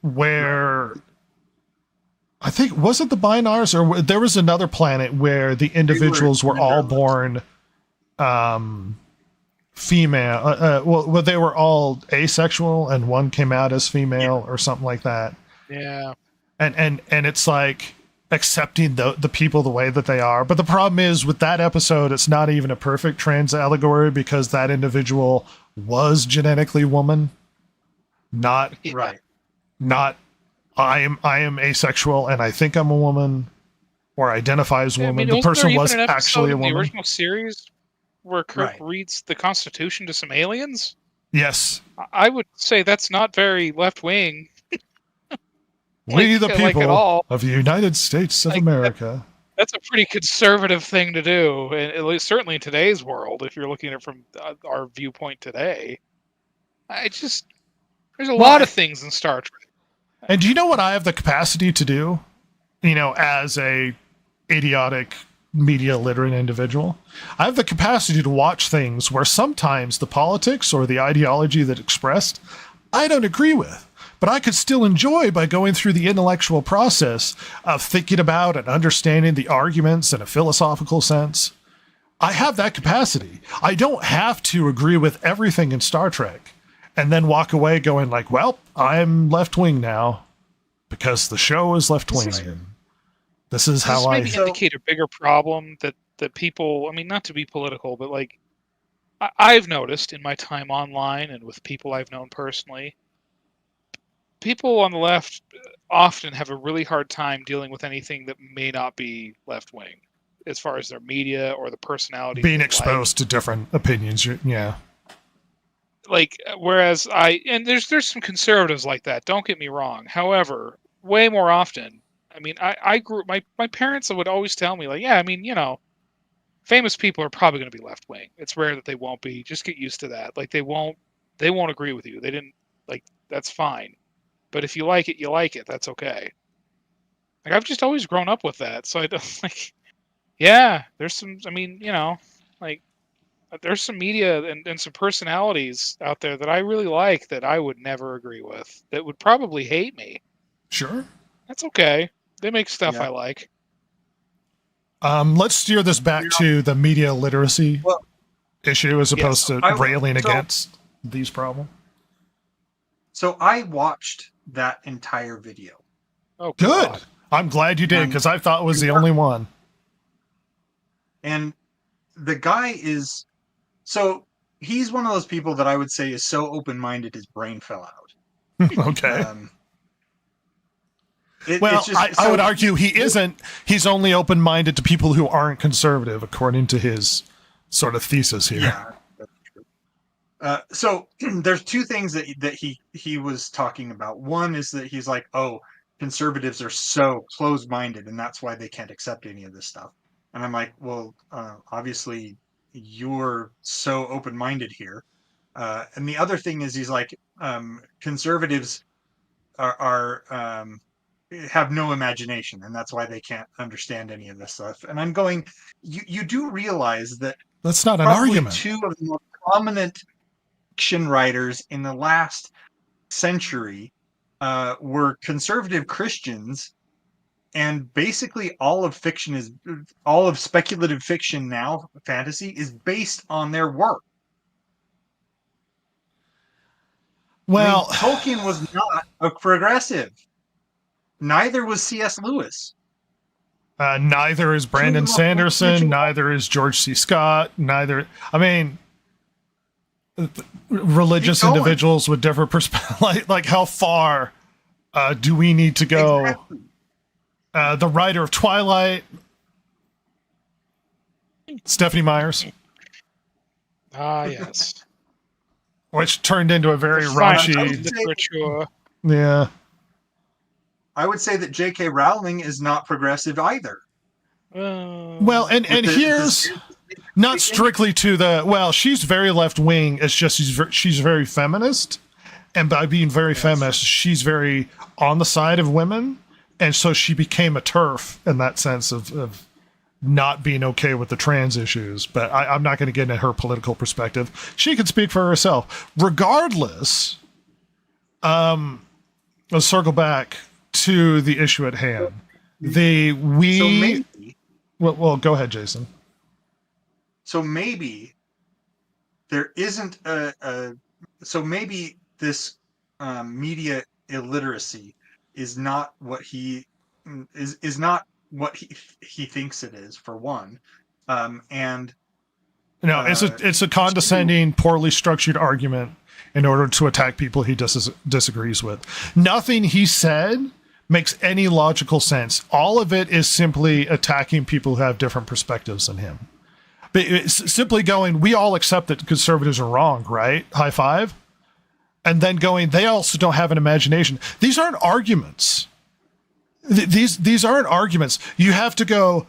S5: where I think, was it the binars, or there was another planet where the individuals were all born female. Well, they were all asexual, and one came out as female or something like that.
S6: Yeah.
S5: And it's like accepting the people the way that they are. But the problem is with that episode, it's not even a perfect trans allegory, because that individual was genetically woman. Not I am asexual and I think I'm a woman, or identify as a woman. The person was actually a woman.
S6: The original series where Kirk reads the Constitution to some aliens?
S5: Yes.
S6: I would say that's not very left-wing.
S5: We the people of the United States of America.
S6: That's a pretty conservative thing to do, and at least certainly in today's world. If you're looking at it from our viewpoint today, there's a lot of things in Star Trek.
S5: And do you know what I have the capacity to do? As a idiotic media literate individual, I have the capacity to watch things where sometimes the politics or the ideology that expressed I don't agree with, but I could still enjoy by going through the intellectual process of thinking about and understanding the arguments in a philosophical sense. I have that capacity. I don't have to agree with everything in Star Trek and then walk away going like, well, I'm left-wing now because the show is left-wing. This is how I...
S6: This maybe indicate a bigger problem that people, I mean, not to be political, but like, I've noticed in my time online and with people I've known personally, people on the left often have a really hard time dealing with anything that may not be left-wing, as far as their media or the personality.
S5: Being exposed to different opinions, yeah.
S6: Like, whereas there's some conservatives like that, don't get me wrong. However, way more often, I mean, I grew, my parents would always tell me, like, yeah, I mean, famous people are probably going to be left-wing. It's rare that they won't be. Just get used to that. Like, they won't agree with you. They didn't, like, that's fine. But if you like it, you like it. That's okay. Like, I've just always grown up with that. So I don't, like, yeah, there's some, I mean, like, there's some media and some personalities out there that I really like that I would never agree with, that would probably hate me.
S5: Sure.
S6: That's okay. They make stuff I like.
S5: Let's steer this back to the media literacy issue as opposed to railing against these problems.
S7: So I watched that entire video.
S6: Oh,
S5: good.
S6: God.
S5: I'm glad you did, because I thought it was the only one.
S7: And the guy he's one of those people that I would say is so open-minded his brain fell out.
S5: Okay. I would argue he isn't. He's only open-minded to people who aren't conservative, according to his sort of thesis here.
S7: Yeah, that's true. So there's two things that he was talking about. One is that he's like, oh, conservatives are so closed-minded, and that's why they can't accept any of this stuff. And I'm like, well, obviously you're so open-minded here. And the other thing is he's like, conservatives are have no imagination, and that's why they can't understand any of this stuff. And I'm going, you do realize that
S5: that's not an argument.
S7: Two of the most prominent fiction writers in the last century were conservative Christians, and basically all of speculative fiction now, fantasy, is based on their work.
S5: Well,
S7: I mean, Tolkien was not a progressive. Neither was C.S. Lewis.
S5: Neither is Brandon Sanderson. Neither is George C. Scott. Neither. I mean, religious individuals with different perspectives. Like, how far do we need to go? Exactly. The writer of Twilight, Stephanie Myers.
S6: Ah, yes.
S5: Which turned into a very raunchy
S6: literature.
S5: Yeah.
S7: I would say that J.K. Rowling is not progressive either.
S5: Well, and here's not strictly to the, well, she's very left wing. It's just she's very feminist, and by being very feminist, she's very on the side of women, and so she became a TERF in that sense of not being okay with the trans issues. But I'm not going to get into her political perspective. She can speak for herself. Regardless, let's circle back to the issue at hand. Well, go ahead, Jason.
S7: So maybe there isn't so maybe this media illiteracy is not what he is not what he thinks it is, for one. And
S5: no, it's a condescending, poorly structured argument in order to attack people he disagrees with. Nothing he said makes any logical sense. All of it is simply attacking people who have different perspectives than him. But it's simply going, we all accept that conservatives are wrong, right? High five. And then going, they also don't have an imagination. These aren't arguments. These aren't arguments. You have to go,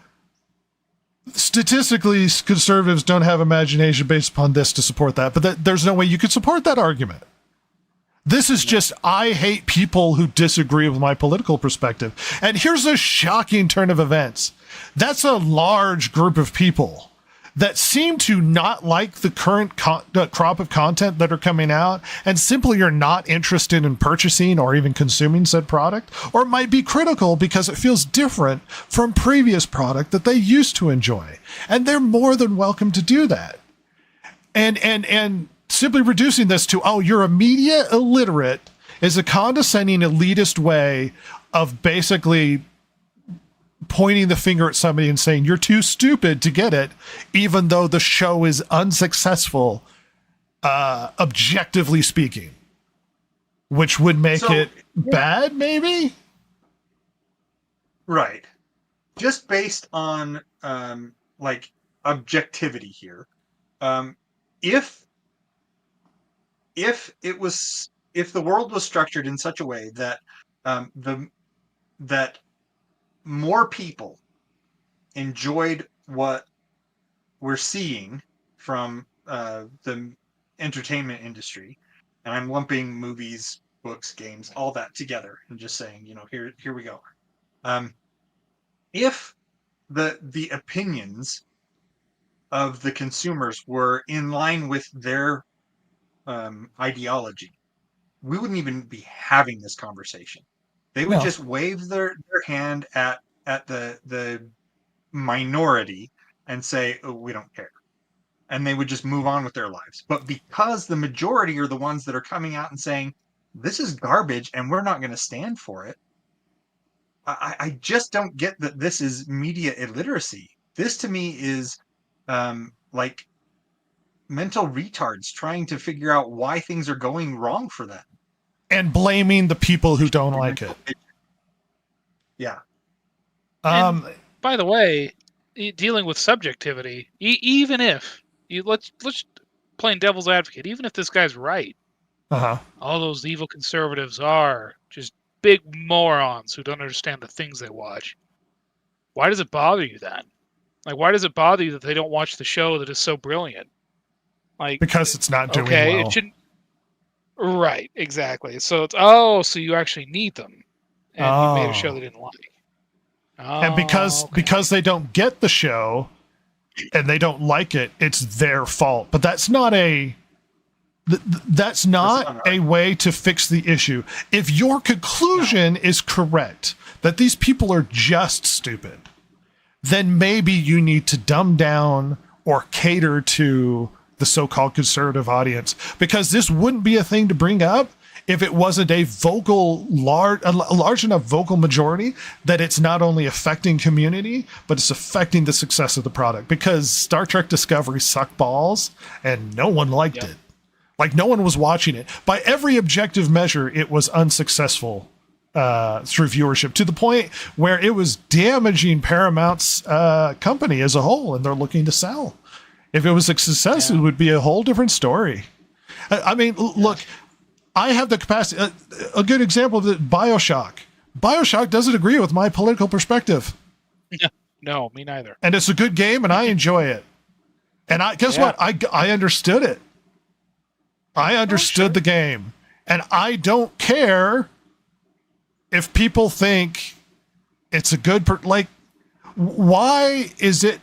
S5: statistically, conservatives don't have imagination based upon this to support that, but there's no way you could support that argument. This is just, I hate people who disagree with my political perspective. And here's a shocking turn of events. That's a large group of people that seem to not like the current crop of content that are coming out and simply are not interested in purchasing or even consuming said product, or might be critical because it feels different from previous product that they used to enjoy. And they're more than welcome to do that. And simply reducing this to, oh, you're a media illiterate is a condescending elitist way of basically pointing the finger at somebody and saying you're too stupid to get it, even though the show is unsuccessful, objectively speaking, which would make it bad, maybe.
S7: Right. Just based on like objectivity here. If the world was structured in such a way that that more people enjoyed what we're seeing from the entertainment industry, and I'm lumping movies, books, games, all that together, and just saying, here we go. If the opinions of the consumers were in line with their ideology, we wouldn't even be having this conversation. They would just wave their hand at the minority and say, oh, we don't care. And they would just move on with their lives. But because the majority are the ones that are coming out and saying, this is garbage and we're not going to stand for it, I just don't get that this is media illiteracy. This to me is like mental retards trying to figure out why things are going wrong for them.
S5: And blaming the people who don't like it.
S7: Yeah.
S6: By the way, dealing with subjectivity, even if let's playing devil's advocate, even if this guy's right, all those evil conservatives are just big morons who don't understand the things they watch. Why does it bother you then? Like, why does it bother you that they don't watch the show that is so brilliant? Like, because it's not doing well. It shouldn't. Right, exactly. So it's so you actually need them, and you made a show they didn't like.
S5: And because they don't get the show and they don't like it, it's their fault. But that's not a way to fix the issue. If your conclusion is correct that these people are just stupid, then maybe you need to dumb down or cater to the so-called conservative audience, because this wouldn't be a thing to bring up if it wasn't a large enough vocal majority that it's not only affecting community, but it's affecting the success of the product. Because Star Trek Discovery sucked balls and no one liked it. Like, no one was watching it. By every objective measure, it was unsuccessful through viewership, to the point where it was damaging Paramount's company as a whole, and they're looking to sell. If it was a success, it would be a whole different story. I mean, look, I have the capacity. A good example of it, BioShock. BioShock doesn't agree with my political perspective.
S6: No, me neither.
S5: And it's a good game, and I enjoy it. And guess what? I understood it. I understood the game. And I don't care if people think it's a good... why is it...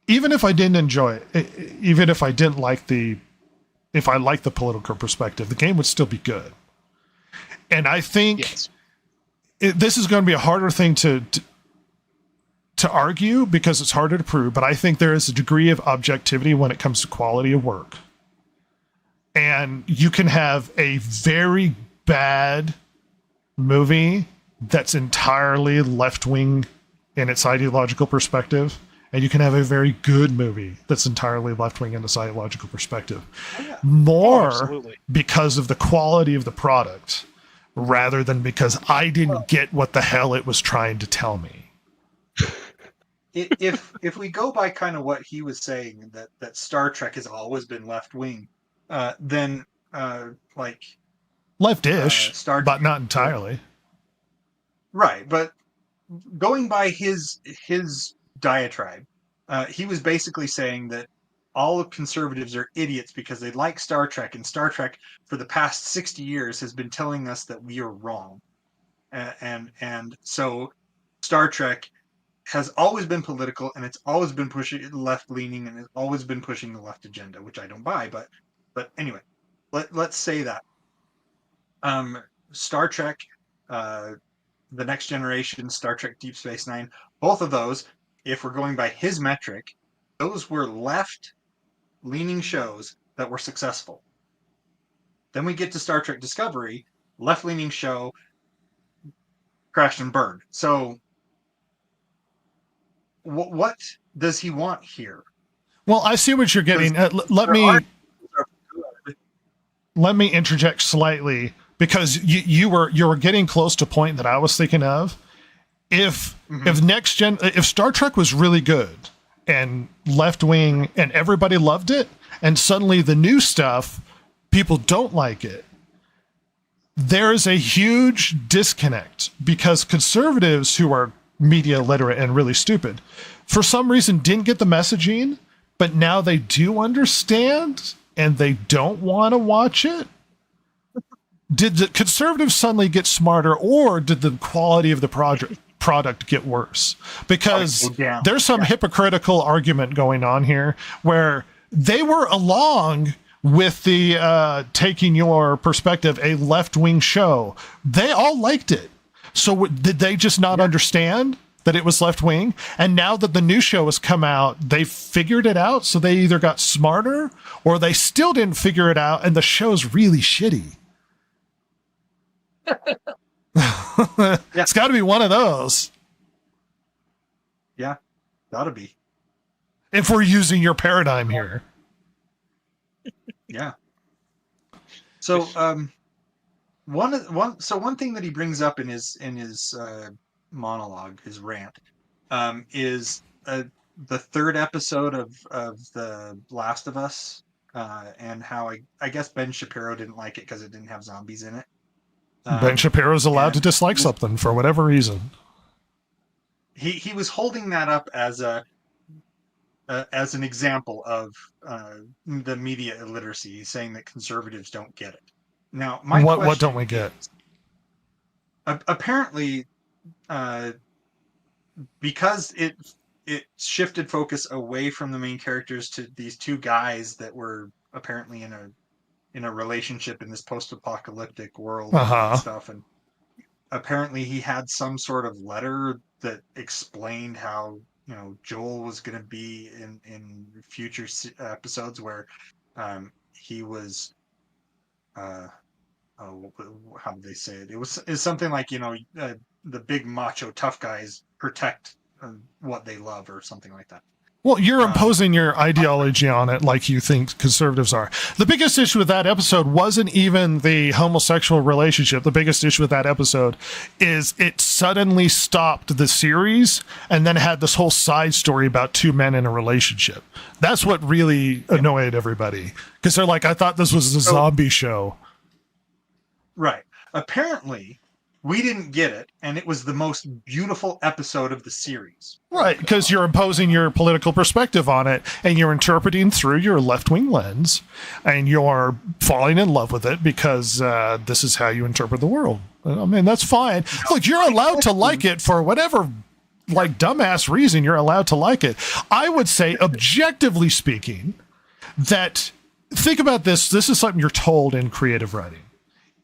S5: Even if I didn't enjoy it, even if I didn't like if I liked the political perspective, the game would still be good. And I think this is going to be a harder thing to argue, because it's harder to prove, but I think there is a degree of objectivity when it comes to quality of work. And you can have a very bad movie that's entirely left-wing in its ideological perspective, and you can have a very good movie that's entirely left-wing in its ideological perspective. More because of the quality of the product, rather than because I didn't get what the hell it was trying to tell me.
S7: If we go by kind of what he was saying, that Star Trek has always been left-wing, then like...
S5: Left-ish, but not entirely.
S7: Right, but going by his diatribe, he was basically saying that all of conservatives are idiots because they like Star Trek, and Star Trek for the past 60 years has been telling us that we are wrong. And so Star Trek has always been political, and it's always been pushing left leaning, and it's always been pushing the left agenda, which I don't buy. But anyway, let's say that Star Trek, The Next Generation, Star Trek Deep Space Nine, both of those, if we're going by his metric, those were left leaning shows that were successful. Then we get to Star Trek Discovery, left leaning show, crashed and burned. So what does he want here?
S5: Well, I see what you're getting. Let me interject slightly, because you were getting close to a point that I was thinking of. If Star Trek was really good and left wing and everybody loved it, and suddenly the new stuff people don't like it, there's a huge disconnect, because conservatives who are media illiterate and really stupid, for some reason, didn't get the messaging, but now they do understand and they don't want to watch it. Did the conservatives suddenly get smarter, or did the quality of the product get worse? Because there's some hypocritical argument going on here where they were along with the taking your perspective, a left-wing show. They all liked it. So did they just not understand that it was left-wing? And now that the new show has come out, they figured it out, so they either got smarter or they still didn't figure it out, and the show's really shitty. It's got to be one of those.
S7: Yeah, gotta be.
S5: If we're using your paradigm here.
S7: Yeah. So one thing that he brings up in his monologue, his rant, is the third episode of The Last of Us, and how I guess Ben Shapiro didn't like it because it didn't have zombies in it.
S5: Ben Shapiro's allowed to dislike something for whatever reason.
S7: He was holding that up as an example of the media illiteracy. He's saying that conservatives don't get it. Now,
S5: what don't we get?
S7: Apparently, because it shifted focus away from the main characters to these two guys that were apparently in a relationship in this post-apocalyptic world and stuff, and apparently he had some sort of letter that explained how Joel was going to be in future episodes, where he was how did they say it? It's something like the big macho tough guys protect what they love, or something like that.
S5: Well, you're imposing your ideology on it like you think conservatives are. The biggest issue with that episode wasn't even the homosexual relationship. The biggest issue with that episode is it suddenly stopped the series and then had this whole side story about two men in a relationship. That's what really annoyed everybody, because they're like, I thought this was a zombie show.
S7: Right. Apparently, we didn't get it, and it was the most beautiful episode of the series.
S5: Right, because you're imposing your political perspective on it, and you're interpreting through your left-wing lens, and you're falling in love with it because this is how you interpret the world. I mean, that's fine. Look, you're allowed to like it for whatever, dumbass reason. You're allowed to like it. I would say, objectively speaking, that think about this. This is something you're told in creative writing.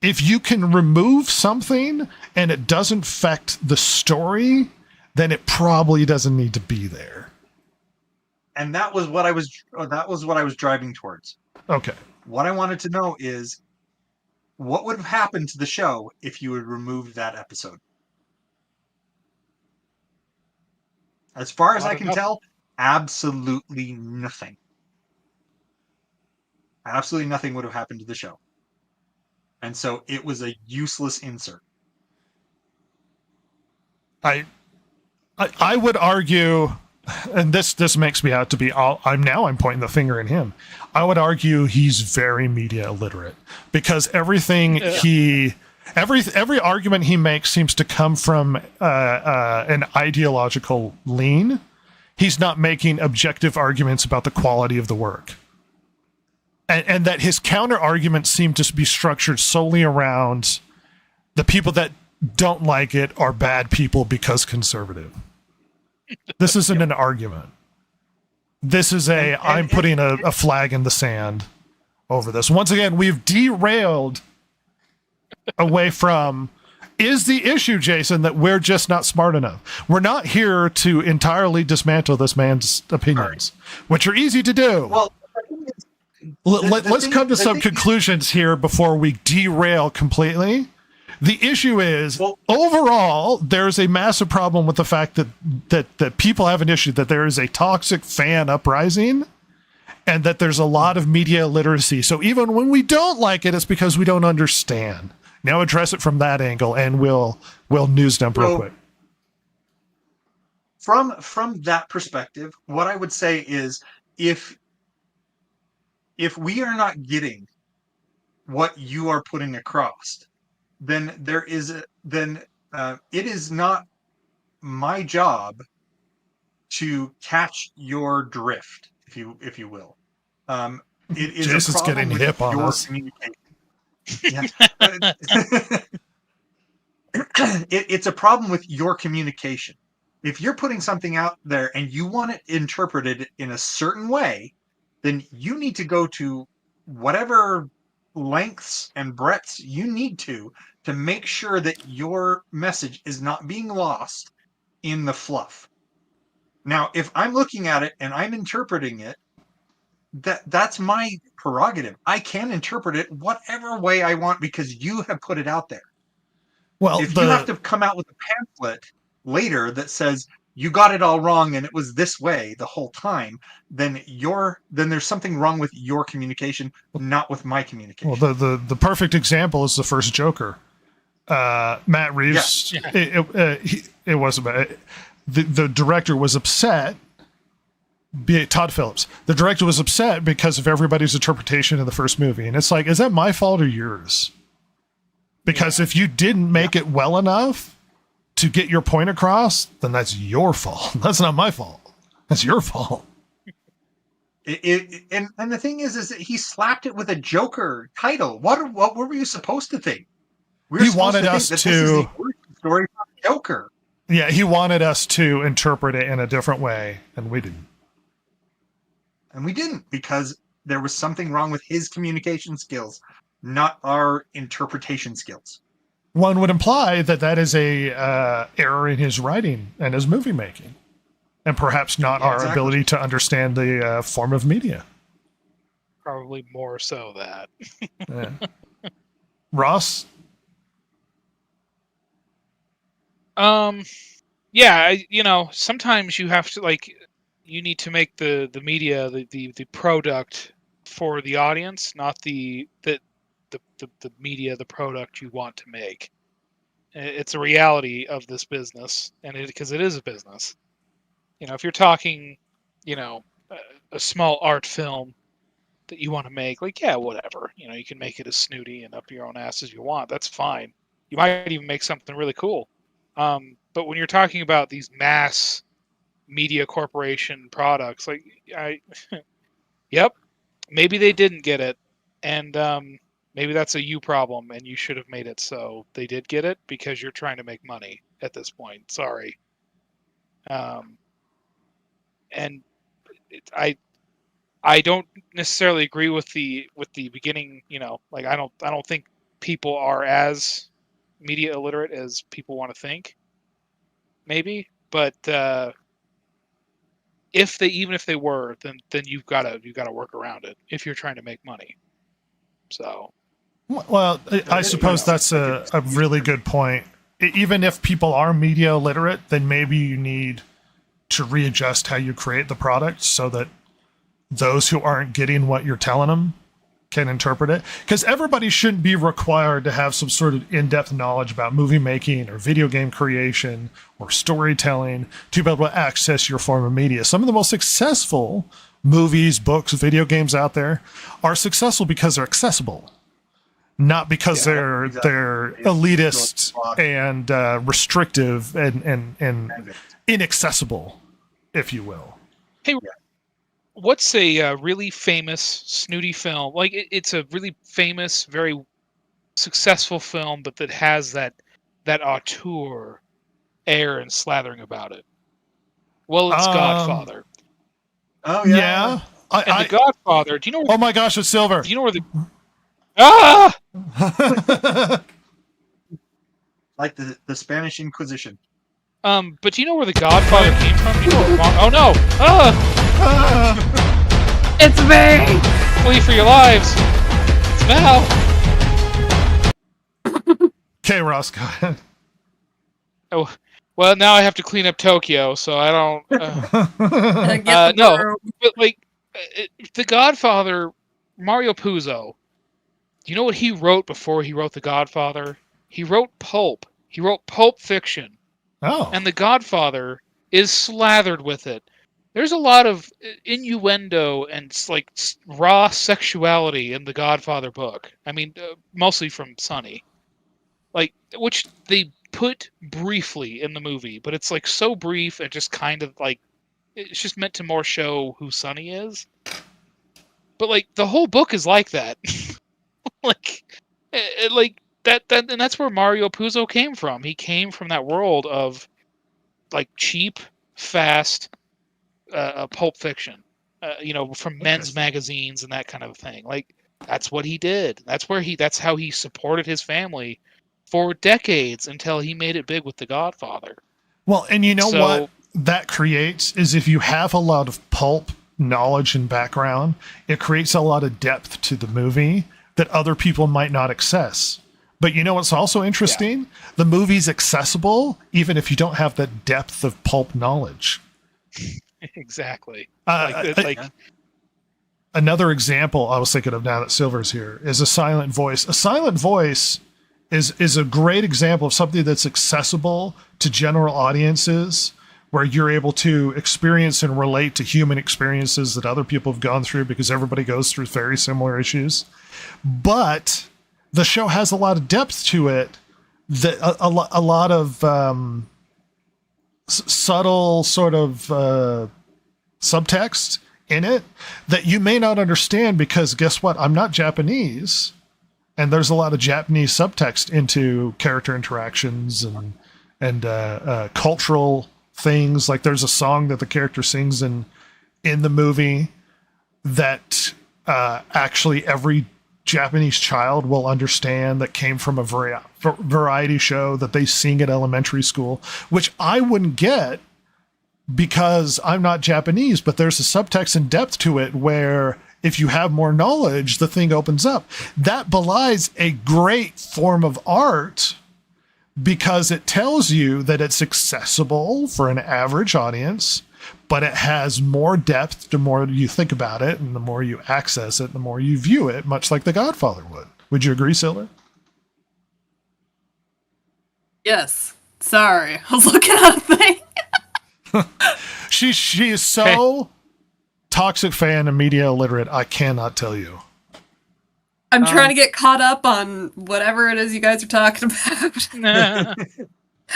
S5: If you can remove something and it doesn't affect the story, then it probably doesn't need to be there.
S7: And that was what I was driving towards.
S5: Okay.
S7: What I wanted to know is, what would have happened to the show if you had removed that episode? As far as I can tell, absolutely nothing. Absolutely nothing would have happened to the show. And so it was a useless insert.
S5: I would argue, and this makes me out to be, I'm pointing the finger at him. I would argue he's very media illiterate, because everything every argument he makes seems to come from an ideological lean. he's not making objective arguments about the quality of the work. And that his counter arguments seem to be structured solely around the people that don't like it are bad people because conservative. This isn't an argument. This is I'm putting a flag in the sand over this. Once again, we've derailed away from, is the issue, Jason, that we're just not smart enough? We're not here to entirely dismantle this man's opinions, which are easy to do.
S7: Well,
S5: let's come to some conclusions here before we derail completely. The issue is, overall, there's a massive problem with the fact that people have an issue, that there is a toxic fan uprising, and that there's a lot of media illiteracy. So even when we don't like it, it's because we don't understand. Now address it from that angle, and we'll news dump real quick.
S7: From that perspective, what I would say is, if we are not getting what you are putting across, then it is not my job to catch your drift, if you will. It is
S5: Jason's
S7: a problem
S5: getting
S7: with
S5: hip on
S7: your
S5: us.
S7: communication. Yeah. It's a problem with your communication. If you're putting something out there and you want it interpreted in a certain way, then you need to go to whatever lengths and breadths you need to make sure that your message is not being lost in the fluff. Now, if I'm looking at it and I'm interpreting it, that's my prerogative. I can interpret it whatever way I want because you have put it out there.
S5: Well,
S7: if you have to come out with a pamphlet later that says you got it all wrong and it was this way the whole time, then there's something wrong with your communication, not with my communication.
S5: Well, the perfect example is the first Joker. Matt Reeves. Yeah. It wasn't bad. The director was upset. Todd Phillips. The director was upset because of everybody's interpretation of the first movie, and it's like, is that my fault or yours? Because if you didn't make it well enough to get your point across, then that's your fault. That's not my fault. That's your fault.
S7: And the thing is that he slapped it with a Joker title. What were you supposed to think?
S5: He wanted us to. This is a
S7: story about Joker.
S5: Yeah, he wanted us to interpret it in a different way, and we didn't.
S7: And we didn't, because there was something wrong with his communication skills, not our interpretation skills.
S5: One would imply that is a error in his writing and his movie making, and perhaps not our ability to understand the form of media.
S6: Probably more so that.
S5: Yeah. Ross?
S6: Yeah, sometimes you have to, you need to make the media the product for the audience, not the media, the product you want to make. It's a reality of this business, and because it is a business. If you're talking, a small art film that you want to make, whatever. You can make it as snooty and up your own ass as you want. That's fine. You might even make something really cool. But when you're talking about these mass media corporation products, yep, maybe they didn't get it, and maybe that's a you problem, and you should have made it so they did get it because you're trying to make money at this point. Sorry. And I don't necessarily agree with the beginning. I don't think people are as media illiterate as people want to think. Maybe, but even if they were, then you've got to work around it if you're trying to make money. So,
S5: well, I suppose that's a really good point. Even if people are media illiterate, then maybe you need to readjust how you create the product so that those who aren't getting what you're telling them can interpret it. Because everybody shouldn't be required to have some sort of in-depth knowledge about movie making or video game creation or storytelling to be able to access your form of media. Some of the most successful movies, books, video games out there are successful because they're accessible, not because they're elitist and restrictive and inaccessible. if you will.
S6: Hey, what's a really famous snooty film? Like it's a really famous, very successful film, but that has that auteur air and slathering about it. Well, it's Godfather.
S7: Oh
S5: Yeah.
S6: And The Godfather. Do you know?
S5: Oh my gosh, it's Silver.
S6: Do you know where the
S7: like the Spanish Inquisition.
S6: But do you know where The Godfather came from? Do you know where oh no!
S8: It's me!
S6: Flee for your lives! It's Val!
S5: Okay, Ross, go ahead.
S6: Oh, well, now I have to clean up Tokyo, so I don't...
S8: Get the
S6: no,
S8: broom.
S6: but like, The Godfather, Mario Puzo, do you know what he wrote before he wrote The Godfather? He wrote Pulp. He wrote Pulp Fiction.
S5: Oh.
S6: And The Godfather is slathered with it. There's a lot of innuendo and like raw sexuality in the Godfather book. I mean, mostly from Sonny, like which they put briefly in the movie, but it's like so brief and just kind of like it's just meant to more show who Sonny is. But like the whole book is like that, like that, and that's where Mario Puzo came from. He came from that world of like cheap, fast. Pulp Fiction, from men's magazines and that kind of thing. Like that's what he did. That's how he supported his family for decades until he made it big with The Godfather.
S5: Well, and you know what that creates is if you have a lot of pulp knowledge and background, it creates a lot of depth to the movie that other people might not access. But you know what's also interesting? Yeah. The movie's accessible even if you don't have that depth of pulp knowledge.
S6: Exactly.
S5: Another example I was thinking of now that Silver's here is a silent voice. A silent voice is a great example of something that's accessible to general audiences, where you're able to experience and relate to human experiences that other people have gone through, because everybody goes through very similar issues. But the show has a lot of depth to it, that a lot of subtle sort of subtext in it that you may not understand, because guess what? I'm not Japanese, and there's a lot of Japanese subtext into character interactions and cultural things. Like there's a song that the character sings in the movie that actually every Japanese child will understand, that came from a variety show that they sing at elementary school, which I wouldn't get because I'm not Japanese, but there's a subtext and depth to it where if you have more knowledge, the thing opens up. That belies a great form of art because it tells you that it's accessible for an average audience, but it has more depth the more you think about it, and the more you access it, the more you view it, much like The Godfather would. Would you agree, Silver?
S8: Yes. Sorry. I was looking at a thing.
S5: She is so toxic fan and media illiterate, I cannot tell you.
S8: I'm trying to get caught up on whatever it is you guys are talking about.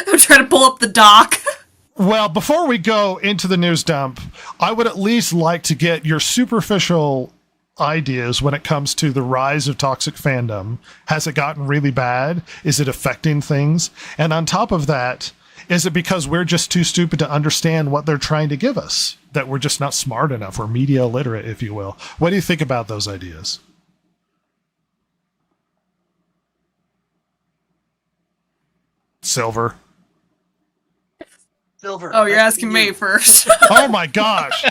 S8: I'm trying to pull up the doc.
S5: Well, before we go into the news dump, I would at least like to get your superficial ideas when it comes to the rise of toxic fandom. Has it gotten really bad? Is it affecting things? And on top of that, is it because we're just too stupid to understand what they're trying to give us? That we're just not smart enough? We're media illiterate, if you will. What do you think about those ideas? Silver.
S8: Oh, you're asking me first.
S5: Oh my gosh.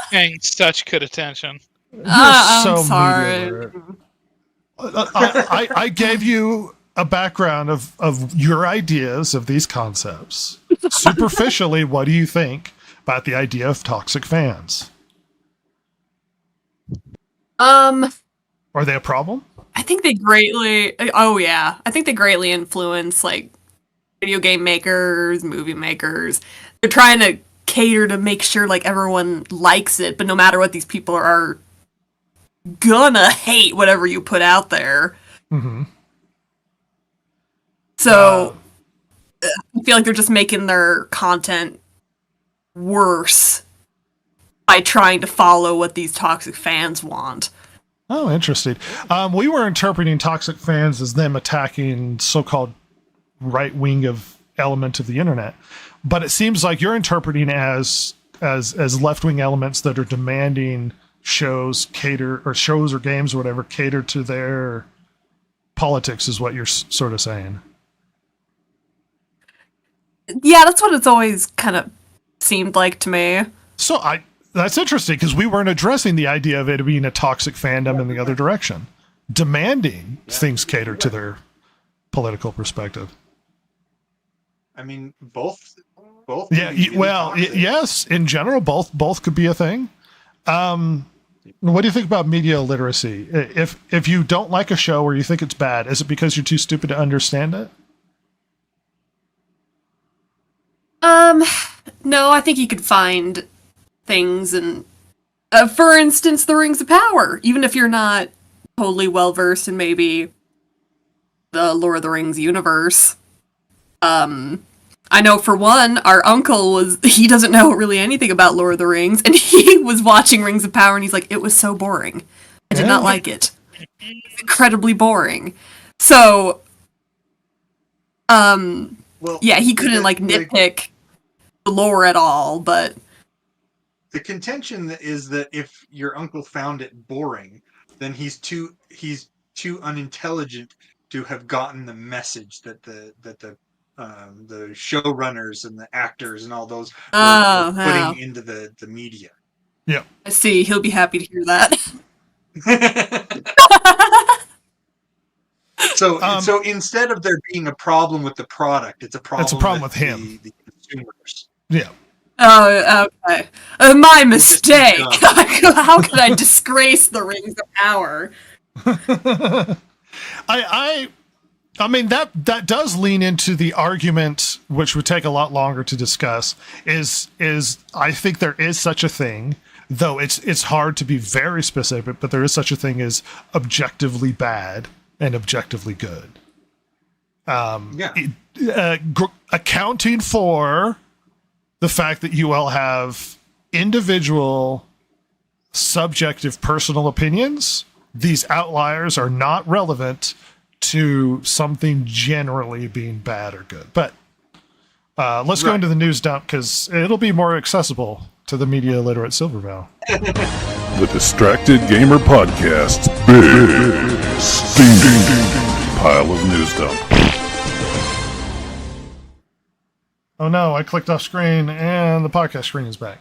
S6: Paying such good attention.
S5: I'm
S8: so sorry.
S5: I gave you a background of your ideas of these concepts. Superficially, what do you think about the idea of toxic fans? Are they a problem?
S8: I think they greatly influence like video game makers, movie makers. They're trying to cater to make sure like everyone likes it, but no matter what, these people are gonna hate whatever you put out there.
S5: Mm-hmm.
S8: So I feel like they're just making their content worse by trying to follow what these toxic fans want.
S5: Oh, interesting. We were interpreting toxic fans as them attacking so-called right wing of element of the internet, but it seems like you're interpreting as left-wing elements that are demanding shows or games or whatever cater to their politics, is what you're sort of saying.
S8: Yeah, that's what it's always kind of seemed like to me.
S5: So that's interesting, because we weren't addressing the idea of it being a toxic fandom in the other direction, demanding things cater to their political perspective.
S7: I mean, both.
S5: Yeah, yes, in general, both could be a thing. What do you think about media literacy? If you don't like a show or you think it's bad, is it because you're too stupid to understand it?
S8: No, I think you could find things, and for instance, the Rings of Power. Even if you're not totally well versed in maybe the Lord of the Rings universe, I know for one, our uncle he doesn't know really anything about Lord of the Rings, and he was watching Rings of Power, and he's like, it was so boring. I did not like it. It's incredibly boring. So, yeah, he couldn't nitpick the lore at all, but
S7: the contention is that if your uncle found it boring, then he's too unintelligent to have gotten the message that the showrunners and the actors and all those were putting into the media.
S5: Yeah,
S8: I see. He'll be happy to hear that.
S7: So instead of there being a problem with the product, it's a problem with him. The consumers.
S5: Yeah.
S8: Oh, okay. My mistake. How could I disgrace the Rings of Power?
S5: I mean, that does lean into the argument, which would take a lot longer to discuss, is I think there is such a thing, though it's hard to be very specific, but there is such a thing as objectively bad and objectively good. Accounting for the fact that you all have individual subjective personal opinions, these outliers are not relevant to something generally being bad or good. But let's go into the news dump, because it'll be more accessible to the media illiterate Silvervale.
S9: The Distracted Gamer Podcast's big steaming pile of news dump.
S5: Oh no, I clicked off screen and the podcast screen is back.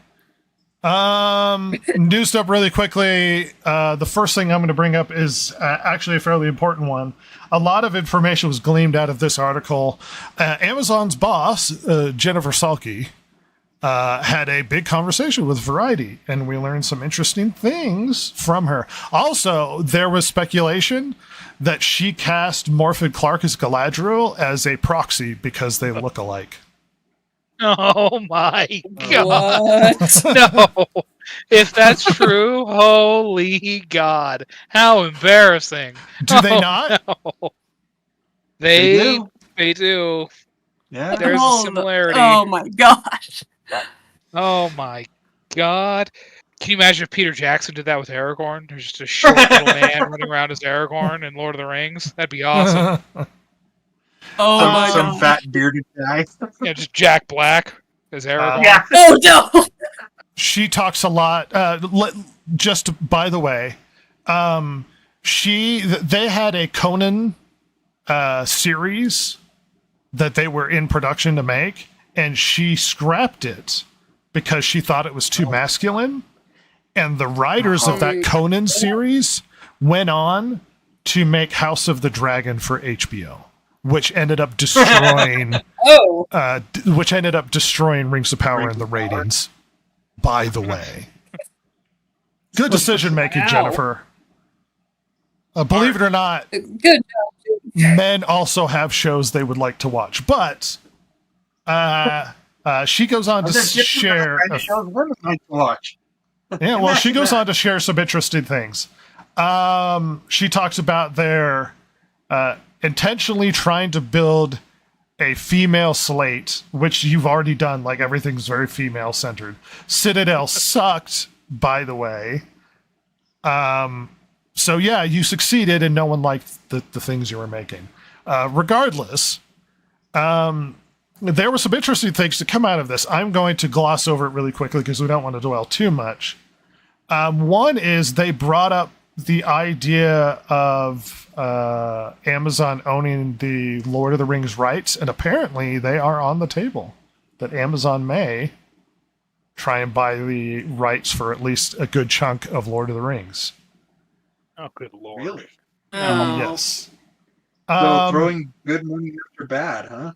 S5: News dump really quickly. The first thing I'm going to bring up is actually a fairly important one. A lot of information was gleaned out of this article. Amazon's boss, Jennifer Salke, had a big conversation with Variety, and we learned some interesting things from her. Also, there was speculation that she cast Morphin Clark as Galadriel as a proxy because they look alike.
S6: Oh my god. No. If that's true, holy god. How embarrassing.
S5: Do they not?
S6: No. They do.
S7: Yeah.
S6: There's a similarity.
S8: Oh my gosh.
S6: Oh my god. Can you imagine if Peter Jackson did that with Aragorn? There's just a short little man running around as Aragorn in Lord of the Rings. That'd be awesome.
S8: Oh my god.
S7: Some fat bearded guy.
S6: Yeah, just Jack Black as Aragorn.
S7: Yeah.
S8: Oh no.
S5: She talks a lot. Just by the way, they had a Conan series that they were in production to make, and she scrapped it because she thought it was too masculine. And the writers of that Conan series went on to make House of the Dragon for HBO, which ended up destroying Rings of Power in the ratings. By the way, good decision making, Jennifer. Believe it or not,
S8: Good.
S5: men also have shows they would like to watch, but she goes on to share.
S7: Women like to watch.
S5: Yeah, well, she goes on to share some interesting things. She talks about their intentionally trying to build a female slate, which you've already done, like everything's very female centered. Citadel sucked, by the way. So yeah, you succeeded and no one liked the things you were making. Regardless, there were some interesting things to come out of this. I'm going to gloss over it really quickly because we don't want to dwell too much. One is they brought up the idea of Amazon owning the Lord of the Rings rights, and apparently they are on the table. That Amazon may try and buy the rights for at least a good chunk of Lord of the Rings.
S6: Oh, good lord!
S7: Really?
S8: Oh.
S5: Yes.
S7: So throwing good money after bad, huh?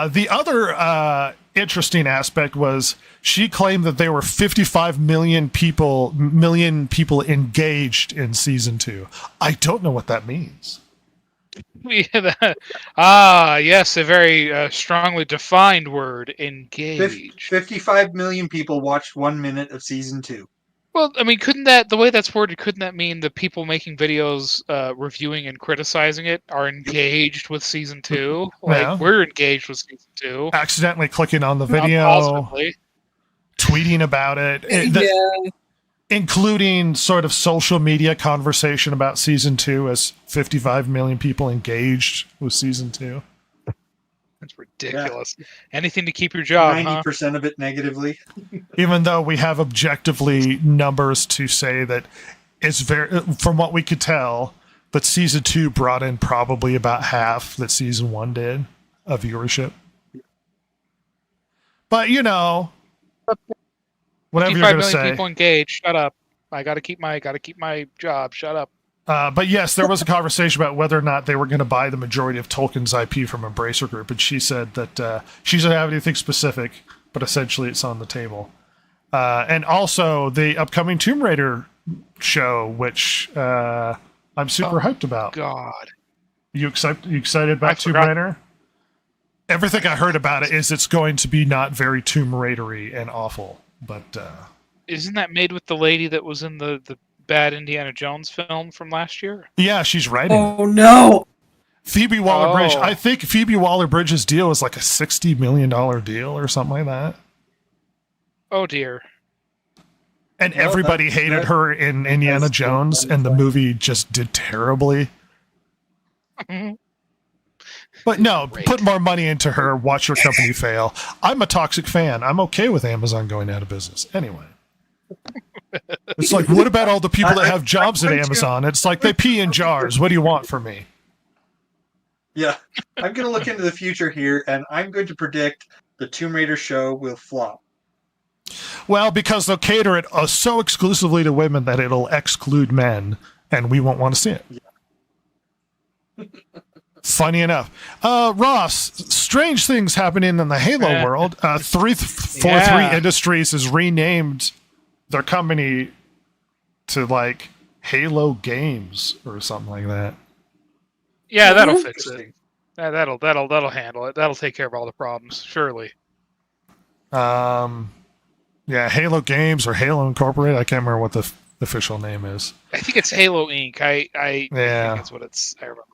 S5: The other interesting aspect was she claimed that there were 55 million people engaged in season 2. I don't know what that means.
S6: Yes, a very strongly defined word, engage.
S7: 55 million people watched 1 minute of season 2.
S6: Well, I mean, couldn't that, the way that's worded, couldn't that mean the people making videos reviewing and criticizing it are engaged with season 2? Like,
S5: Yeah.
S6: we're engaged with season 2.
S5: Accidentally clicking on the video,
S6: Positively.
S5: tweeting about it, including sort of social media conversation about season 2 as 55 million people engaged with season 2.
S6: That's ridiculous. Anything to keep your job,
S7: 90% of it negatively.
S5: Even though we have objectively numbers to say that it's very, from what we could tell, that season 2 brought in probably about half that season 1 did of viewership. But you know, whatever you're
S6: 55
S5: going to
S6: million
S5: say.
S6: people engaged. Shut up. I gotta keep my job. Shut up.
S5: But yes, there was a conversation about whether or not they were going to buy the majority of Tolkien's IP from Embracer Group, and she said that she doesn't have anything specific, but essentially it's on the table. And also the upcoming Tomb Raider show, which I'm super hyped about.
S6: God,
S5: You excited about Tomb Raider? Everything I heard about it is it's going to be not very Tomb Raidery and awful, but
S6: isn't that made with the lady that was in the bad Indiana Jones film from last year?
S5: yeah, she's writing.
S8: Oh no!
S5: Phoebe Waller-Bridge.
S6: Oh.
S5: I think Phoebe Waller-Bridge's deal was like a $60 million deal or something like that.
S6: Oh dear.
S5: And
S7: Well,
S5: everybody hated her in Indiana Jones, and the movie just did terribly. But no,
S6: Great.
S5: put more money into her, watch your company fail. I'm a toxic fan. I'm okay with Amazon going out of business. Anyway. It's like, what about all the people that have jobs at Amazon? It's like they pee in jars. What do you want from me?
S7: Yeah. I'm going to look into the future here, and I'm going to predict the Tomb Raider show will flop.
S5: Well, because they'll cater it so exclusively to women that it'll exclude men, and we won't want to see it.
S7: Yeah.
S5: Funny enough. Ross, strange things happening in the Halo world. 343 Industries has renamed their company to like Halo Games or something like that.
S6: Yeah, that'll fix it. That'll handle it. That'll take care of all the problems, surely.
S5: Yeah, Halo Games or Halo Incorporated. I can't remember what the official name is.
S6: I think it's Halo Inc. I think that's what it's. I remember.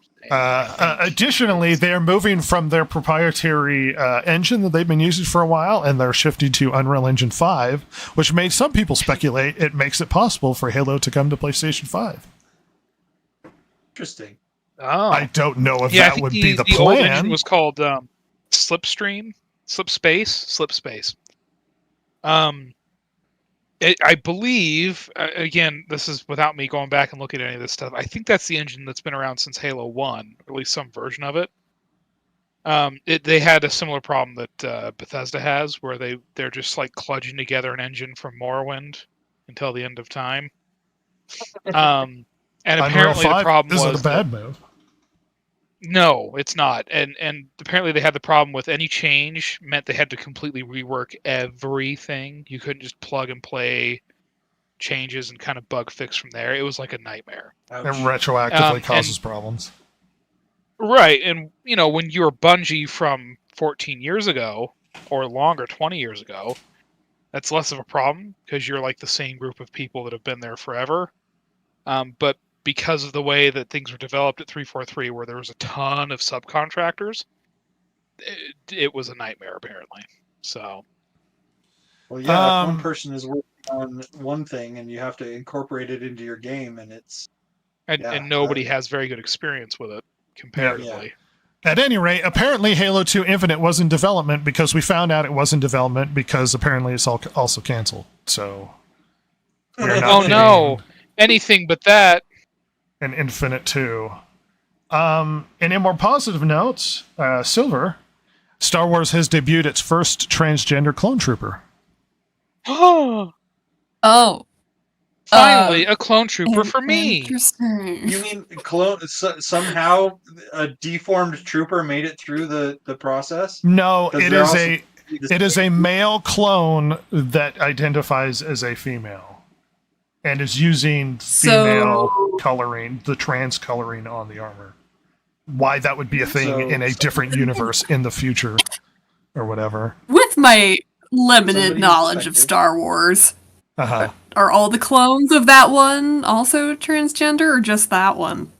S5: Additionally, they're moving from their proprietary engine that they've been using for a while, and they're shifting to Unreal Engine 5, which made some people speculate it makes it possible for Halo to come to PlayStation 5.
S7: Interesting.
S6: Oh,
S5: I don't know if
S6: yeah,
S5: that would be the
S6: old
S5: plan.
S6: engine was called Slipspace. I believe, again, this is without me going back and looking at any of this stuff. I think that's the engine that's been around since Halo 1, or at least some version of it. They had a similar problem that Bethesda has, where they're just like kludging together an engine from Morrowind until the end of time. And apparently the problem
S5: isn't
S6: was
S5: a bad move.
S6: No, it's not. And apparently they had the problem with any change meant they had to completely rework everything. You couldn't just plug and play changes and kind of bug fix from there. It was like a nightmare.
S5: It retroactively causes problems.
S6: Right. And, you know, when you're Bungie from 14 years ago or longer, 20 years ago, that's less of a problem because you're like the same group of people that have been there forever. But because of the way that things were developed at 343, where there was a ton of subcontractors, it was a nightmare apparently. So
S7: Well, yeah, if one
S5: Um,
S7: person is working on one thing and you have to incorporate it into your game, and it's
S6: and nobody has very good experience with it comparatively.
S5: At any rate, apparently Halo 2 Infinite was in development because we found out it was in development because apparently it's also canceled. So we're not
S6: Oh no,
S5: getting
S6: anything but that.
S5: an Infinite 2. And in more positive notes, Silver, Star Wars has debuted its first transgender clone trooper.
S6: Oh,
S8: Oh,
S6: finally a clone trooper for me.
S8: Interesting.
S7: You mean somehow a deformed trooper made it through the process?
S5: No,
S7: 'Cause
S5: it
S7: they're
S5: is
S7: also
S5: a it is a male clone that identifies as a female and is using female coloring, the trans coloring on the armor. Why that would be a thing in a different universe in the future or whatever.
S8: With my limited
S7: Somebody
S8: knowledge of
S7: infected.
S8: Star Wars,
S5: Uh-huh.
S8: are all the clones of that one also transgender, or just that one?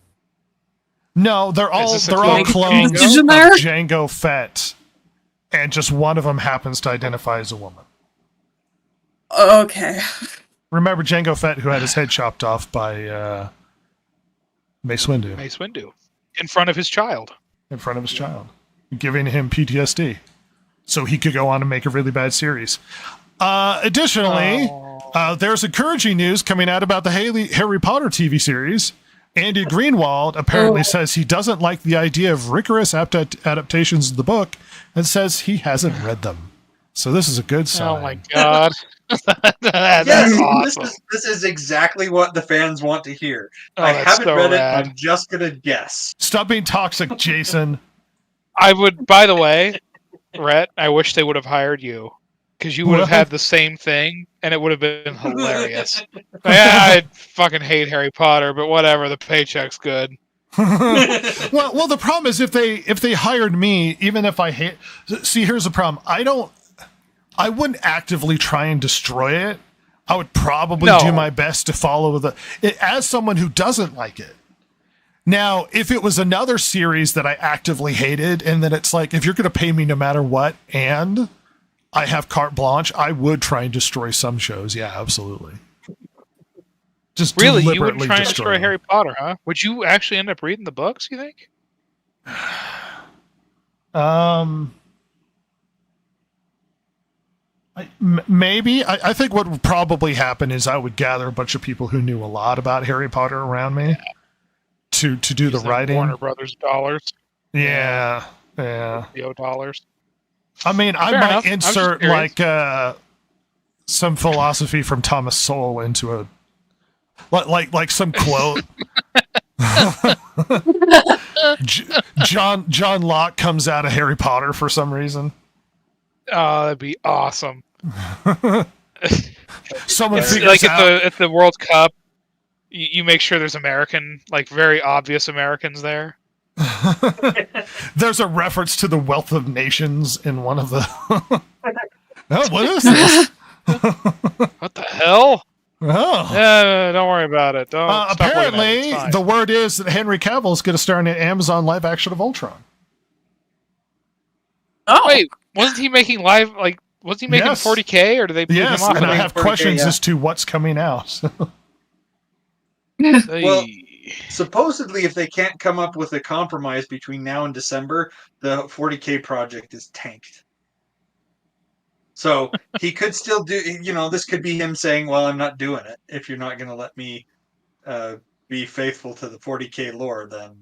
S5: No, they're all
S6: this a
S5: they're all
S6: clone of
S5: clones of
S8: Django? There?
S5: Django Fett, and just one of them happens to identify as a woman.
S8: Okay.
S5: Remember Django Fett, who had his head chopped off by Mace Windu
S6: Mace Windu in front of his child.
S5: in front of his child, giving him PTSD, so he could go on and make a really bad series. Additionally, there's encouraging news coming out about the Harry Potter TV series. Andy Greenwald apparently says he doesn't like the idea of rigorous adaptations of the book and says he hasn't read them. So this is a good sign.
S6: Oh my god. That's
S7: Yes,
S6: awesome.
S7: this is exactly what the fans want to hear.
S6: Oh,
S7: I
S6: that's
S7: haven't
S6: so
S7: read
S6: rad.
S7: it. I'm just gonna guess.
S5: Stop being toxic, Jason.
S6: I would, by the way, Rhett, I wish they would have hired you. Because you would have
S5: What?
S6: had the same thing, and it would have been hilarious. Yeah, I fucking hate Harry Potter, but whatever, the paycheck's good.
S5: well, the problem is if they hired me, even if I hate. See, here's the problem. I wouldn't actively try and destroy it. I would probably
S6: No.
S5: do my best to follow it as someone who doesn't like it. Now, if it was another series that I actively hated, and then it's like, if you're going to pay me no matter what, and I have carte blanche, I would try and destroy some shows. Yeah, absolutely. Just
S6: Really, you would
S5: deliberately
S6: try and destroy
S5: them.
S6: Harry Potter, huh? Would you actually end up reading the books, you think?
S5: Maybe. I think what would probably happen is I would gather a bunch of people who knew a lot about Harry Potter around me to do the
S6: Using
S5: writing.
S6: Warner Brothers dollars.
S5: Yeah.
S6: The dollars.
S5: I mean, I
S6: Fair
S5: might
S6: enough. I was just
S5: insert
S6: curious.
S5: like some philosophy from Thomas Sowell into a like some quote. John Locke comes out of Harry Potter for some reason.
S6: Oh, that'd be awesome.
S5: Someone
S6: It's
S5: figures
S6: like
S5: out.
S6: at the World Cup, you make sure there's American, like very obvious Americans there.
S5: There's a reference to the Wealth of Nations in one of the. Oh, what is this?
S6: What the hell?
S5: Oh.
S6: Don't worry about it. Don't. stop looking at it.
S5: Apparently,
S6: It's fine.
S5: the word is that Henry Cavill is going to star in an Amazon live action of Ultron.
S8: Oh,
S6: Wait, wasn't he making live? Like, was he making
S5: Yes.
S6: 40K, or did they boot
S5: Yes,
S6: him off?
S5: and I
S6: of
S5: have
S7: 40K,
S5: questions
S7: yeah.
S5: as to what's coming out.
S6: it?
S7: Well, supposedly, if they can't come up with a compromise between now and December, the 40K project is tanked. So he could still do. This could be him saying, "Well, I'm not doing it. If you're not going to let me be faithful to the 40K lore, then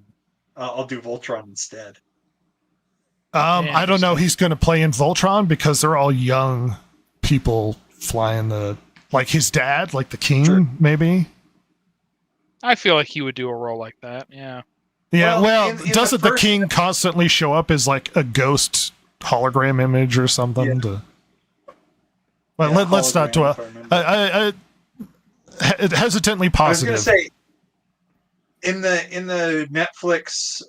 S7: I'll do Voltron instead."
S5: I don't know. He's going to play in Voltron because they're all young people flying like his dad, like the king,
S7: Sure.
S5: maybe.
S6: I feel like he would do a role like that. Yeah.
S5: Yeah, well,
S7: in the
S5: doesn't the
S7: first-
S5: king constantly show up as like a ghost hologram image or something?
S7: Yeah.
S5: Well,
S7: Yeah,
S5: let's not
S7: hologram,
S5: dwell.
S7: if I remember.
S5: Hesitantly
S7: I was
S5: positive.
S7: going to say, in the Netflix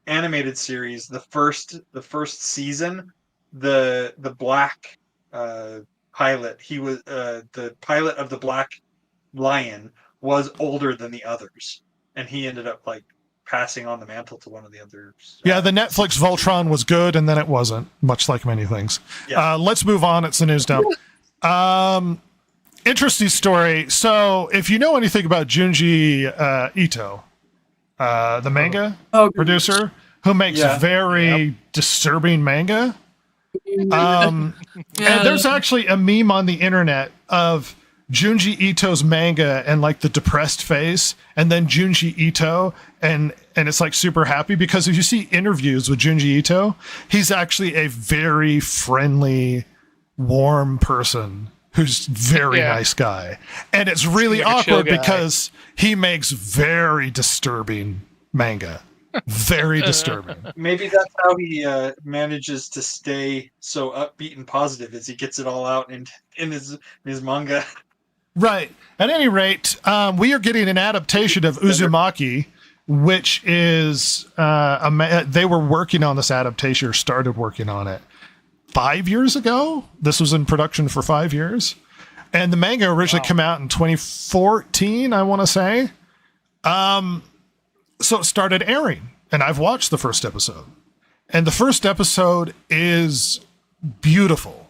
S7: animated series, the first season, the black pilot, he was the pilot of the Black Lion was older than the others, and he ended up like passing on the mantle to one of the others.
S5: Yeah, the Netflix Voltron was good, and then it wasn't, much like many things.
S7: Yeah.
S5: Let's move on. It's the news dump. Interesting story. So, if you know anything about Junji Ito, the manga producer who makes very disturbing manga, and there's actually a meme on the internet of Junji Ito's manga and like the depressed face, and then Junji Ito, and it's like super happy, because if you see interviews with Junji Ito, he's actually a very friendly, warm person who's very nice guy. And it's really awkward because he makes very disturbing manga. Very disturbing.
S7: Maybe that's how he manages to stay so upbeat and positive, as he gets it all out in his manga.
S5: Right. At any rate, we are getting an adaptation of Uzumaki, which is they were working on this adaptation, or started working on it 5 years ago. This was in production for 5 years, and the manga originally came out in 2014, I want to say. So it started airing, and I've watched the first episode, and the first episode is beautiful.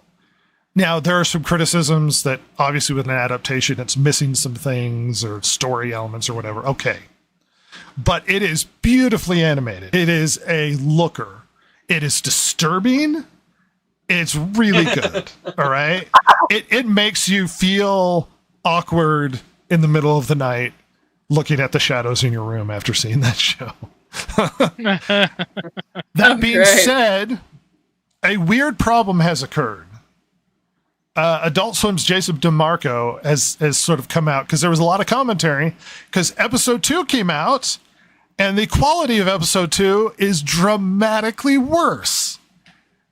S5: Now, there are some criticisms that obviously with an adaptation, it's missing some things or story elements or whatever. Okay. But it is beautifully animated. It is a looker. It is disturbing. It's really good. All right. It makes you feel awkward in the middle of the night looking at the shadows in your room after seeing that show. That being said, a weird problem has occurred. Adult Swim's Jason DeMarco has sort of come out, because there was a lot of commentary, because episode 2 came out and the quality of episode 2 is dramatically worse.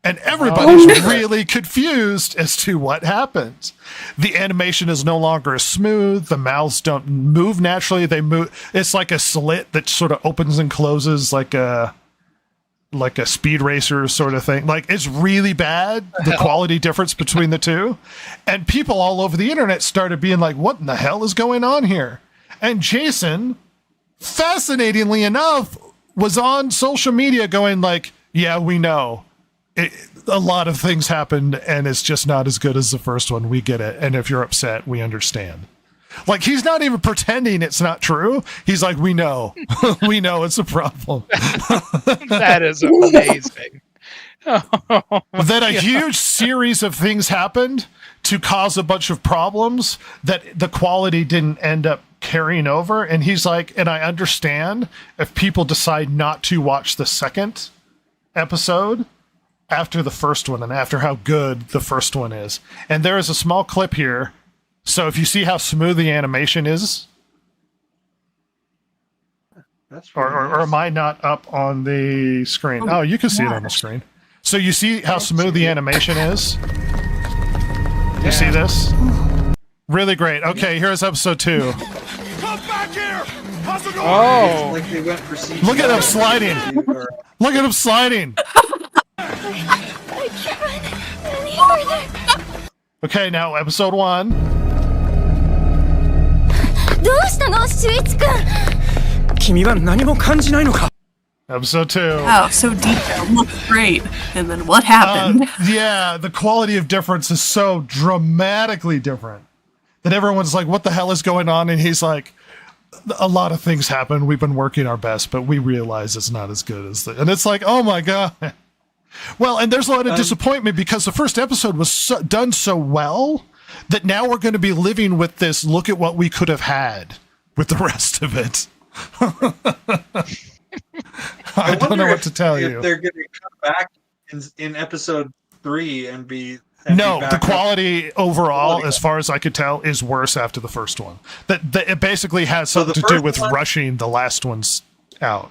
S5: And everybody's really confused as to what happened. The animation is no longer as smooth. The mouths don't move naturally. They move. It's like a slit that sort of opens and closes like a Speed Racer sort of thing. Like, it's really bad, the quality difference between the two. And people all over the internet started being like, what in the hell is going on here? And Jason, fascinatingly enough, was on social media going like, yeah, we know. A lot of things happened, and it's just not as good as the first one. We get it. And if you're upset, we understand. Like, he's not even pretending it's not true. He's like, we know. We know it's a problem.
S6: That is amazing.
S5: That a huge series of things happened to cause a bunch of problems that the quality didn't end up carrying over. And he's like, and I understand if people decide not to watch the second episode after the first one and after how good the first one is. And there is a small clip here. So if you see how smooth the animation is, or am I not up on the screen? Oh, you can see it on the screen. So you see how smooth the animation is? You see this? Really great. Okay, here's episode 2.
S9: Come back here!
S6: Oh.
S7: Like they went for CGI.
S5: Look at him sliding. Look at him sliding. Okay, now episode 1.
S4: どうしたのシュイチ君
S3: 君は何も感じないのか
S5: Episode 2.
S8: Wow, so detailed. Looks great. And then what happened?
S5: Yeah, the quality of difference is so dramatically different that everyone's like, what the hell is going on? And he's like, a lot of things happen. We've been working our best, but we realize it's not as good as and it's like, oh my God. Well, and there's a lot of disappointment because the first episode was done so well that now we're going to be living with this, look at what we could have had with the rest of it. I don't know what to tell you.
S7: They're going to come back in episode 3 and be...
S5: No, the quality overall, as far as I could tell, is worse after the first one. That it basically has something to do with rushing the last ones out.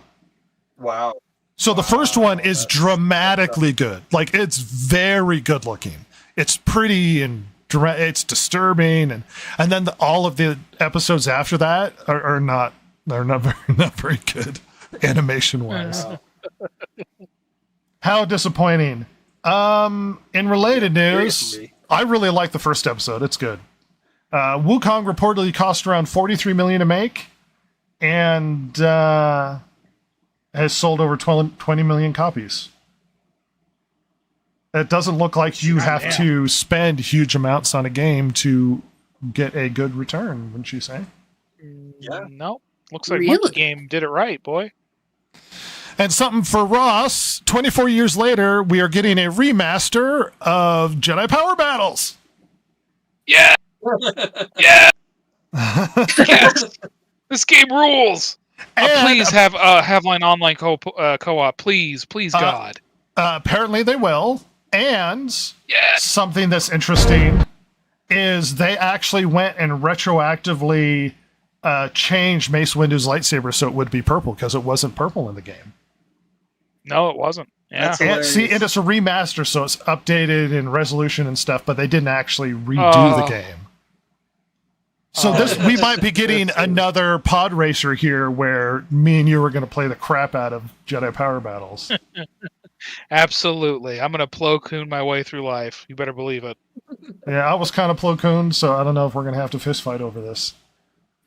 S7: Wow.
S5: So the first one is dramatically good. Like, it's very good looking. It's pretty and it's disturbing, and then all of the episodes after that are not very good animation wise. How disappointing. In related news, I really like the first episode. It's good. Wukong reportedly cost around $43 million to make, and has sold over 20 million copies. It doesn't look like you have to spend huge amounts on a game to get a good return, wouldn't you say?
S7: Yeah.
S6: No. Looks like
S8: Really?
S6: Monkey Game did it right, boy.
S5: And something for Ross, 24 years later, we are getting a remaster of Jedi Power Battles.
S6: Yeah! Yeah! Yes! This game rules! Please have Line Online co-op. Please, God.
S5: Apparently they will. And
S6: Yes!
S5: something that's interesting is they actually went and retroactively changed Mace Windu's lightsaber so it would be purple because it wasn't purple in the game.
S6: No, it wasn't. Yeah.
S7: That's
S5: And,
S7: hilarious.
S5: and it's a remaster, so it's updated in resolution and stuff, but they didn't actually redo the game. So we might be getting another pod racer here where me and you are going to play the crap out of Jedi Power Battles.
S6: Absolutely. I'm going to Plo Koon my way through life. You better believe it.
S5: Yeah, I was kind of Plo Koon, so I don't know if we're going to have to fist fight over this.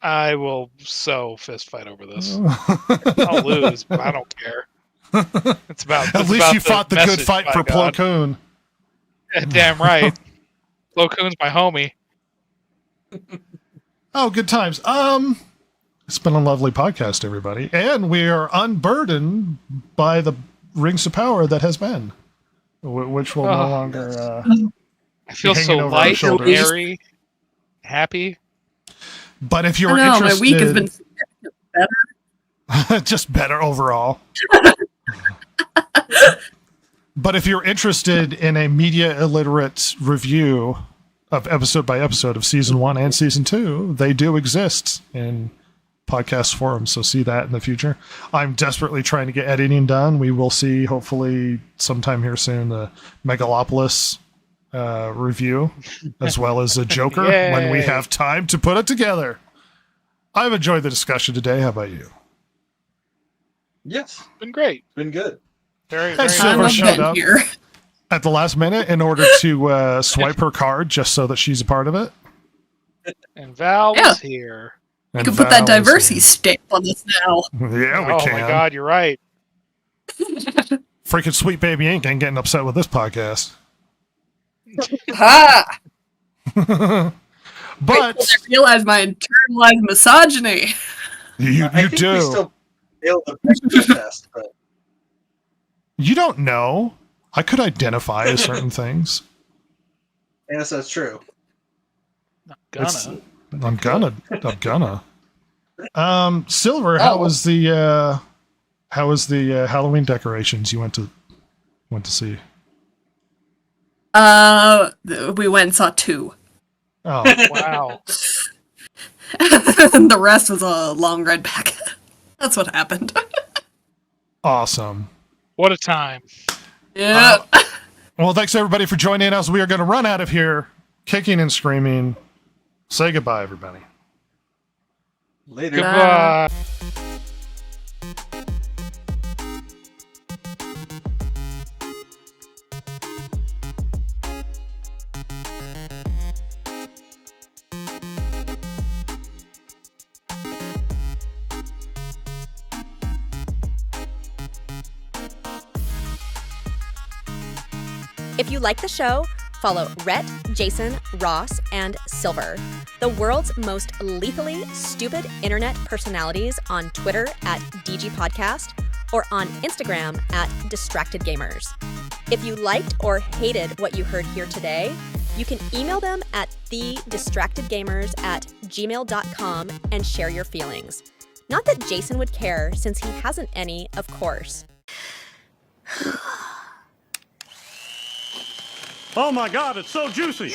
S6: I will so fist fight over this. I'll lose, but I don't care. It's about
S5: At least you fought the good
S6: message,
S5: fight
S6: by
S5: for Plo
S6: God.
S5: Koon.
S6: Yeah, damn right. Plo Koon's my homie.
S5: Oh, good times. It's been a lovely podcast, everybody. And we are unburdened by the rings of power that has been, which will no longer
S6: I feel
S5: hanging
S6: so
S5: over our
S6: light,
S5: shoulders.
S6: airy, happy.
S5: But if
S8: I
S5: you're
S8: know,
S5: interested,
S8: my week has been better.
S5: just better overall. But if you're interested in a media illiterate review of episode by episode of season 1 and season 2, they do exist in podcast forums. So see that in the future. I'm desperately trying to get editing done. We will see, hopefully, sometime here soon, the Megalopolis review, as well as a Joker when we
S6: Yay.
S5: have time to put it together. I've enjoyed the discussion today. How about you?
S7: Yes,
S6: Been great.
S7: been good.
S6: Very,
S5: Hey,
S6: very
S5: Silver
S8: I love
S5: showed
S8: Ben
S5: up.
S8: here.
S5: At the last minute in order to swipe her card just so that she's a part of it.
S6: And Val
S8: Yeah.
S6: was here.
S8: You
S5: And
S8: can put that
S5: Val is
S8: diversity stamp on this now.
S5: here. Yeah, we
S6: Oh
S5: can.
S6: my God, you're right.
S5: Freaking Sweet Baby Ink ain't getting upset with this podcast.
S8: Ha!
S5: But
S8: I realize my internalized misogyny.
S5: you
S7: I think we
S5: do.
S7: still failed the picture test, but
S5: You don't know. I could identify as certain things.
S7: yes, that's true.
S6: Not
S5: It's-
S6: gonna.
S5: I'm gonna. Silver, how was the Halloween decorations you went to see?
S8: We went and saw 2.
S5: Oh,
S6: Wow.
S8: And the rest was a long ride back. That's what happened.
S5: awesome.
S6: What a time.
S8: Yeah.
S5: Well, thanks everybody for joining us. We are going to run out of here, kicking and screaming. Say goodbye, everybody.
S7: Later.
S6: Goodbye.
S10: If you like the show, follow Rhett, Jason, Ross, and Silver, the world's most lethally stupid internet personalities, on Twitter at DG Podcast or on Instagram at Distracted Gamers. If you liked or hated what you heard here today, you can email them at thedistractedgamers@gmail.com and share your feelings. Not that Jason would care, since he hasn't any, of course.
S9: Oh my God, it's so juicy.